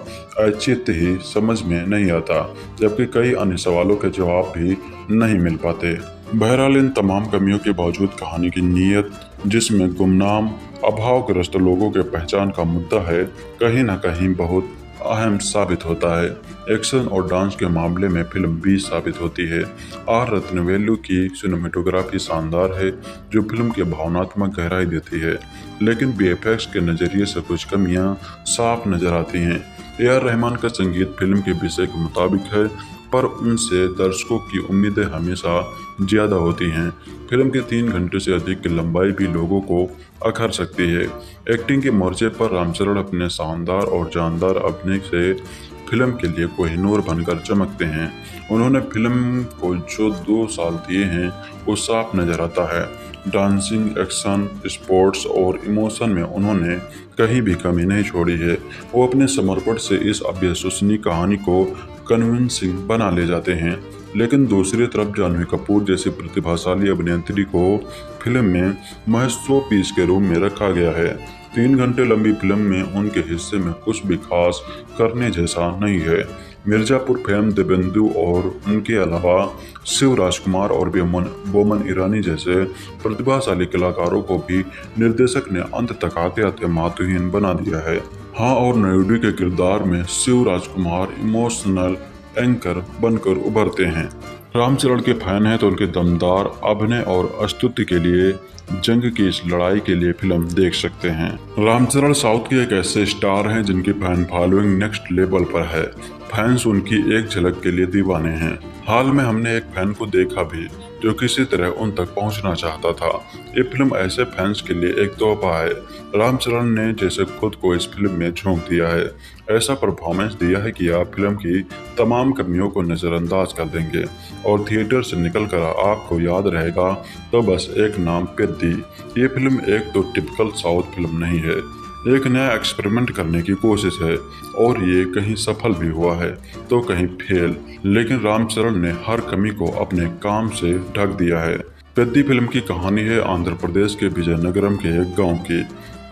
औचित्य ही समझ में नहीं आता, जबकि कई अन्य सवालों के जवाब भी नहीं मिल पाते। बहरहाल इन तमाम कमियों के बावजूद कहानी की नीयत, जिसमें गुमनाम अभावग्रस्त लोगों के पहचान का मुद्दा है, कहीं न कहीं बहुत अहम साबित होता है। एक्शन और डांस के मामले में फिल्म 20 साबित होती है। आर रत्नवेलु की सिनेमेटोग्राफी शानदार है, जो फिल्म की भावनात्मक गहराई देती है, लेकिन बीएफएक्स के नज़रिए से कुछ कमियां साफ नजर आती हैं। ए.आर. रहमान का संगीत फिल्म के विषय के मुताबिक है, पर उनसे दर्शकों की उम्मीदें हमेशा ज़्यादा होती हैं। फिल्म के 3 घंटे से अधिक की लंबाई भी लोगों को अखर सकती है। एक्टिंग के मोर्चे पर रामचरण अपने शानदार और जानदार अभिनय से फिल्म के लिए कोहिनूर बनकर चमकते हैं। उन्होंने फिल्म को जो 2 साल दिए हैं वो साफ नजर आता है। डांसिंग, एक्शन, स्पोर्ट्स और इमोशन में उन्होंने कहीं भी कमी नहीं छोड़ी है। वो अपने समर्पण से इस अविश्वसनीय कहानी को कन्विंसिंग बना ले जाते हैं। लेकिन दूसरी तरफ जानवी कपूर जैसी प्रतिभाशाली अभिनेत्री को फिल्म में महज 100 पीस के रूप में रखा गया है। 3 घंटे लंबी फिल्म में उनके हिस्से में कुछ भी खास करने जैसा नहीं है। मिर्जापुर फेम देवेंदु और उनके अलावा शिव राजकुमार और बोमन ईरानी जैसे प्रतिभाशाली कलाकारों को भी निर्देशक ने अंत तक आते आते महत्वहीन बना दिया है। हाँ, और नायडू के किरदार में शिव राजकुमार इमोशनल एंकर बनकर उभरते हैं। रामचरण के फैन हैं तो उनके दमदार अभिनय और अस्तित्व के लिए जंग की इस लड़ाई के लिए फिल्म देख सकते हैं। रामचरण साउथ के एक ऐसे स्टार हैं जिनकी फैन फॉलोइंग नेक्स्ट लेवल पर है। फैंस उनकी एक झलक के लिए दीवाने हैं। हाल में हमने एक फैन को देखा भी जो किसी तरह उन तक पहुंचना चाहता था। ये फिल्म ऐसे फैंस के लिए एक तोहफा है। रामचरण ने जैसे खुद को इस फिल्म में झोंक दिया है, ऐसा परफॉर्मेंस दिया है कि आप फिल्म की तमाम कमियों को नज़रअंदाज कर देंगे और थिएटर से निकलकर आपको याद रहेगा तो बस एक नाम, पेद्दी। ये फिल्म एक तो टिपिकल साउथ फिल्म नहीं है, एक नया एक्सपेरिमेंट करने की कोशिश है और ये कहीं सफल भी हुआ है तो कहीं फेल, लेकिन रामचरण ने हर कमी को अपने काम से ढक दिया है। पेद्दी फिल्म की कहानी है आंध्र प्रदेश के विजयनगरम के एक गांव की।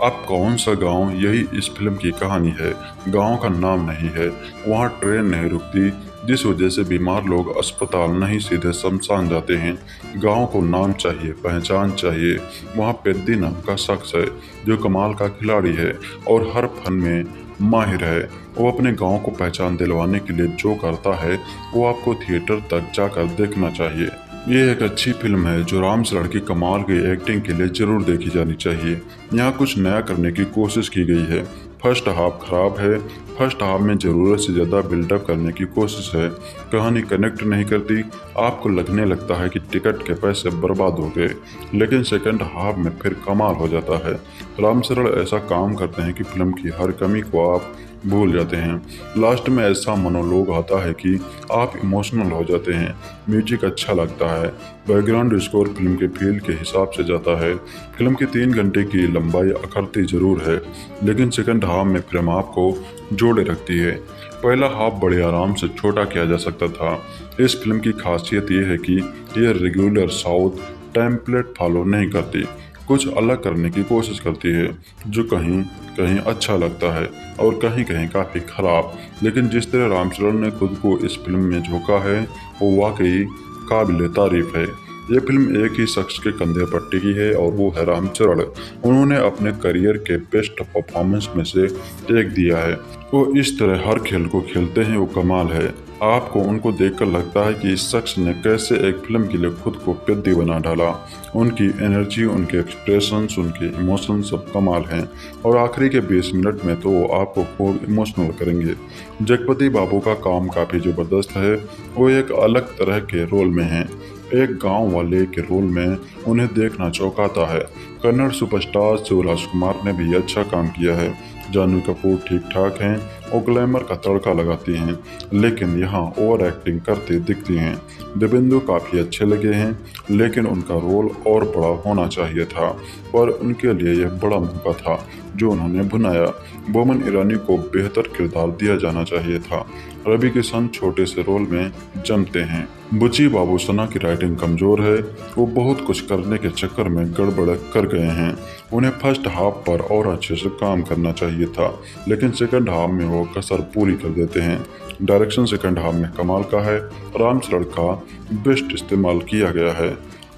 अब कौन सा गांव, यही इस फिल्म की कहानी है। गांव का नाम नहीं है, वहां ट्रेन नहीं रुकती, जिस वजह से बीमार लोग अस्पताल नहीं सीधे शमशान जाते हैं। गांव को नाम चाहिए, पहचान चाहिए। वहां पेद्दी नाम का शख्स है जो कमाल का खिलाड़ी है और हर फन में माहिर है। वो अपने गांव को पहचान दिलवाने के लिए जो करता है वो आपको थिएटर तक जाकर देखना चाहिए। ये एक अच्छी फिल्म है जो रामचरण की कमाल की एक्टिंग के लिए जरूर देखी जानी चाहिए। यहाँ कुछ नया करने की कोशिश की गई है। फर्स्ट हाफ खराब है। फर्स्ट हाफ में ज़रूरत से ज़्यादा बिल्डअप करने की कोशिश है। कहानी कनेक्ट नहीं करती, आपको लगने लगता है कि टिकट के पैसे बर्बाद हो गए, लेकिन सेकंड हाफ में फिर कमाल हो जाता है। रामचरण ऐसा काम करते हैं कि फिल्म की हर कमी को आप भूल जाते हैं। लास्ट में ऐसा मोनोलॉग आता है कि आप इमोशनल हो जाते हैं। म्यूजिक अच्छा लगता है। बैकग्राउंड स्कोर फिल्म के फील के हिसाब से जाता है। फिल्म की 3 घंटे की लंबाई अखरती जरूर है, लेकिन सेकंड हाफ में फिल्म आपको जोड़े रखती है। पहला हाफ बड़े आराम से छोटा किया जा सकता था। इस फिल्म की खासियत ये है कि यह रेगुलर साउथ टेम्पलेट फॉलो नहीं करती, कुछ अलग करने की कोशिश करती है, जो कहीं कहीं अच्छा लगता है और कहीं कहीं काफ़ी खराब। लेकिन जिस तरह रामचरण ने खुद को इस फिल्म में झोंका है वो वाकई काबिल तारीफ है। ये फिल्म एक ही शख्स के कंधे पर टिकी है और वो है रामचरण। उन्होंने अपने करियर के बेस्ट परफॉर्मेंस में से एक दिया है। वो इस तरह हर खेल को खेलते हैं, वो कमाल है। आपको उनको देखकर लगता है कि इस शख्स ने कैसे एक फिल्म के लिए खुद को पेद्दी बना डाला। उनकी एनर्जी, उनके एक्सप्रेशंस, उनके इमोशन सब कमाल हैं। और आखिरी के 20 मिनट में तो वो आपको खूब इमोशनल करेंगे। जगपति बाबू का काम काफ़ी ज़बरदस्त है। वो एक अलग तरह के रोल में हैं। एक गांव वाले के रोल में उन्हें देखना चौंकाता है। कन्नड़ सुपरस्टार शिवराज कुमार ने भी अच्छा काम किया है। जानवी कपूर ठीक ठाक हैं और ग्लैमर का तड़का लगाती हैं, लेकिन यहाँ ओवर एक्टिंग करते दिखती हैं। देवेंदु काफ़ी अच्छे लगे हैं, लेकिन उनका रोल और बड़ा होना चाहिए था, पर उनके लिए यह बड़ा मौका था जो उन्होंने भुनाया। बोमन ईरानी को बेहतर किरदार दिया जाना चाहिए था। रवि किशन छोटे से रोल में जमते हैं। बुची बाबूसना की राइटिंग कमज़ोर है। वो बहुत कुछ करने के चक्कर में गड़बड़ कर गए हैं। उन्हें फर्स्ट हाफ पर और अच्छे से काम करना चाहिए था, लेकिन सेकंड हाफ में वो कसर पूरी कर देते हैं। डायरेक्शन सेकंड हाफ में कमाल का है। रामचरण का बेस्ट इस्तेमाल किया गया है।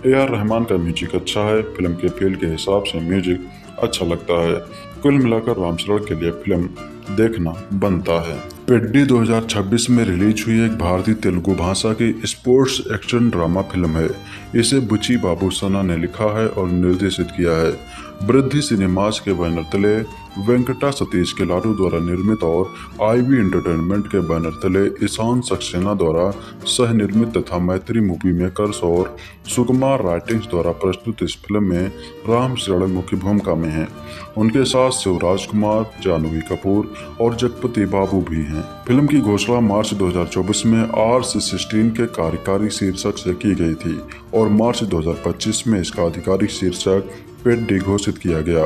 AR रहमान का म्यूजिक अच्छा है। फिल्म के फील के हिसाब से म्यूजिक अच्छा लगता है। कुल मिलाकर रामचरण के लिए फिल्म देखना बनता है। पेड्डी 2026 में रिलीज हुई एक भारतीय तेलुगु भाषा की स्पोर्ट्स एक्शन ड्रामा फिल्म है। इसे बुची बाबूसना ने लिखा है और निर्देशित किया है। वृद्धि सिनेमास के बैनर तले वेंकटा सतीश के लाडू द्वारा निर्मित और IB एंटरटेनमेंट के बैनर तले ईशान सक्सेना द्वारा सह निर्मित तथा मैत्री मूवी मेकर्स और सुकुमार राइटिंग्स द्वारा प्रस्तुत इस फिल्म में रामचरण मुख्य भूमिका में हैं। उनके साथ शिवराज कुमार, जानवी कपूर और जगपति बाबू भी हैं। फिल्म की घोषणा मार्च 2024 में RC16 के कार्यकारी शीर्षक से की गई थी और मार्च 2025 में इसका आधिकारिक शीर्षक पेड्डी घोषित किया गया।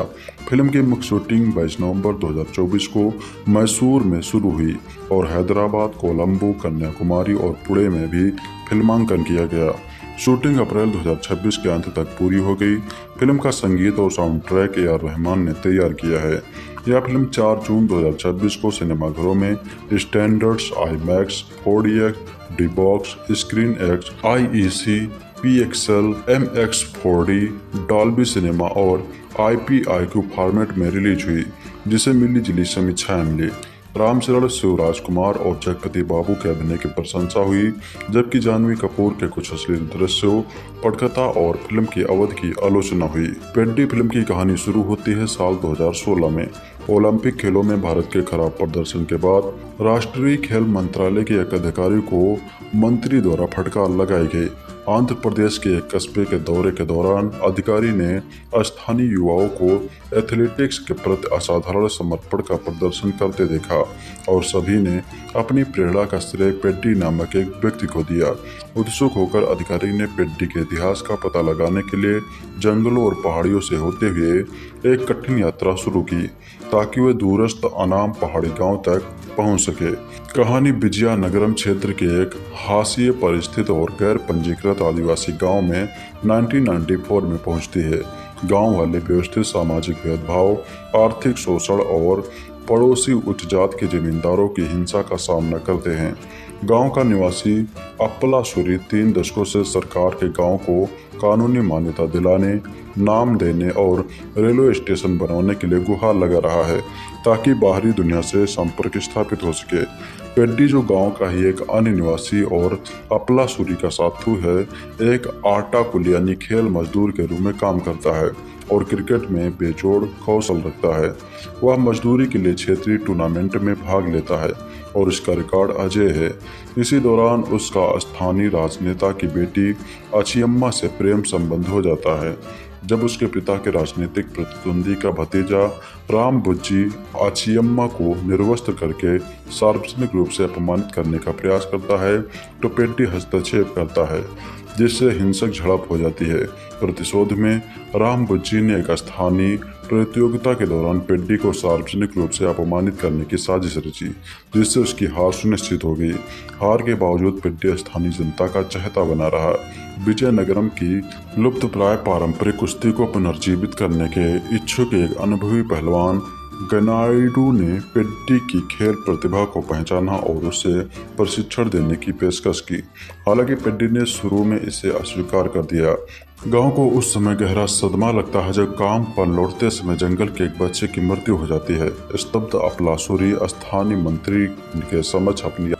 फिल्म की मुख्य शूटिंग 22 नवंबर 2024 को मैसूर में शुरू हुई और हैदराबाद, कोलंबो, कन्याकुमारी और पुणे में भी फिल्मांकन किया गया। शूटिंग अप्रैल 2026 के अंत तक पूरी हो गई। फिल्म का संगीत और साउंड ट्रैक AR रहमान ने तैयार किया है। यह फिल्म 4 जून 2026 को सिनेमाघरों में standards, IMAX, 4DX, D-Box, screen x, IEC, PXL, MX4D, Dolby cinema और IPIQ फॉर्मेट में रिलीज हुई, जिसे मिली जुली समीक्षाएं मिली। रामचरण, शिवराज कुमार और जगपति बाबू के अभिनय की प्रशंसा हुई, जबकि जानवी कपूर के कुछ अश्लील दृश्यों, पटकथा और फिल्म की अवधि की आलोचना हुई। पेड्डी फिल्म की कहानी शुरू होती है साल 2016 में। ओलंपिक खेलों में भारत के खराब प्रदर्शन के बाद राष्ट्रीय खेल मंत्रालय के एक अधिकारी को मंत्री द्वारा फटकार लगाई गई। आंध्र प्रदेश के एक कस्बे के दौरे के दौरान अधिकारी ने स्थानीय युवाओं को एथलेटिक्स के प्रति असाधारण समर्पण का प्रदर्शन करते देखा और सभी ने अपनी प्रेरणा का श्रेय पेड्डी नामक एक व्यक्ति को दिया। उत्सुक होकर अधिकारी ने पेड्डी के इतिहास का पता लगाने के लिए जंगलों और पहाड़ियों से होते हुए एक कठिन यात्रा शुरू की, ताकि वे दूरस्थ अनाम पहाड़ी गांव तक पहुंच सके। कहानी विजयनगरम क्षेत्र के एक हाशिए पर स्थित और गैर पंजीकृत आदिवासी गांव में 1994 में पहुंचती है। गांव वाले व्यवस्थित सामाजिक भेदभाव, आर्थिक शोषण और पड़ोसी उच्च जात के जमींदारों की हिंसा का सामना करते हैं। गांव का निवासी अप्पलाशुरी 3 दशकों से सरकार के गांव को कानूनी मान्यता दिलाने, नाम देने और रेलवे स्टेशन बनवाने के लिए गुहार लगा रहा है, ताकि बाहरी दुनिया से संपर्क स्थापित हो सके। पेड्डी, जो गांव का ही एक अन्य निवासी और अप्पलाशुरी का साथू है, एक आटा कुलियानी खेल मजदूर के रूप में काम करता है और क्रिकेट में बेजोड़ कौशल रखता है। वह मजदूरी के लिए क्षेत्रीय टूर्नामेंट में भाग लेता है और इसका रिकॉर्ड अजय है। इसी दौरान उसका स्थानीय राजनेता की बेटी अचियम्मा से प्रेम संबंध हो जाता है। जब उसके पिता के राजनीतिक प्रतिद्वंदी का भतीजा राम बुच्ची आचियम्मा को निर्वस्त्र करके सार्वजनिक रूप से अपमानित करने का प्रयास करता है तो पेड्डी हस्तक्षेप करता है, जिससे हिंसक झड़प हो जाती है। प्रतिशोध में राम बुच्ची ने एक स्थानीय प्रतियोगिता के दौरान पेड्डी को सार्वजनिक रूप से अपमानित करने की साजिश रची, जिससे उसकी हार सुनिश्चित हो गई। हार के बावजूद पेड्डी स्थानीय जनता का चहेता बना रहा। विजयनगरम की लुप्तप्राय पारंपरिक कुश्ती को पुनर्जीवित करने के इच्छुक एक अनुभवी पहलवान गनाइडू ने पेड्डी की खेल प्रतिभा को पहचाना और उसे प्रशिक्षण देने की पेशकश की। हालांकि पेड्डी ने शुरू में इसे अस्वीकार कर दिया। गांव को उस समय गहरा सदमा लगता है जब काम पर लौटते समय जंगल के एक बच्चे की मृत्यु हो जाती है। स्तब्ध अफलासुरी स्थानीय मंत्री के समक्ष अपनी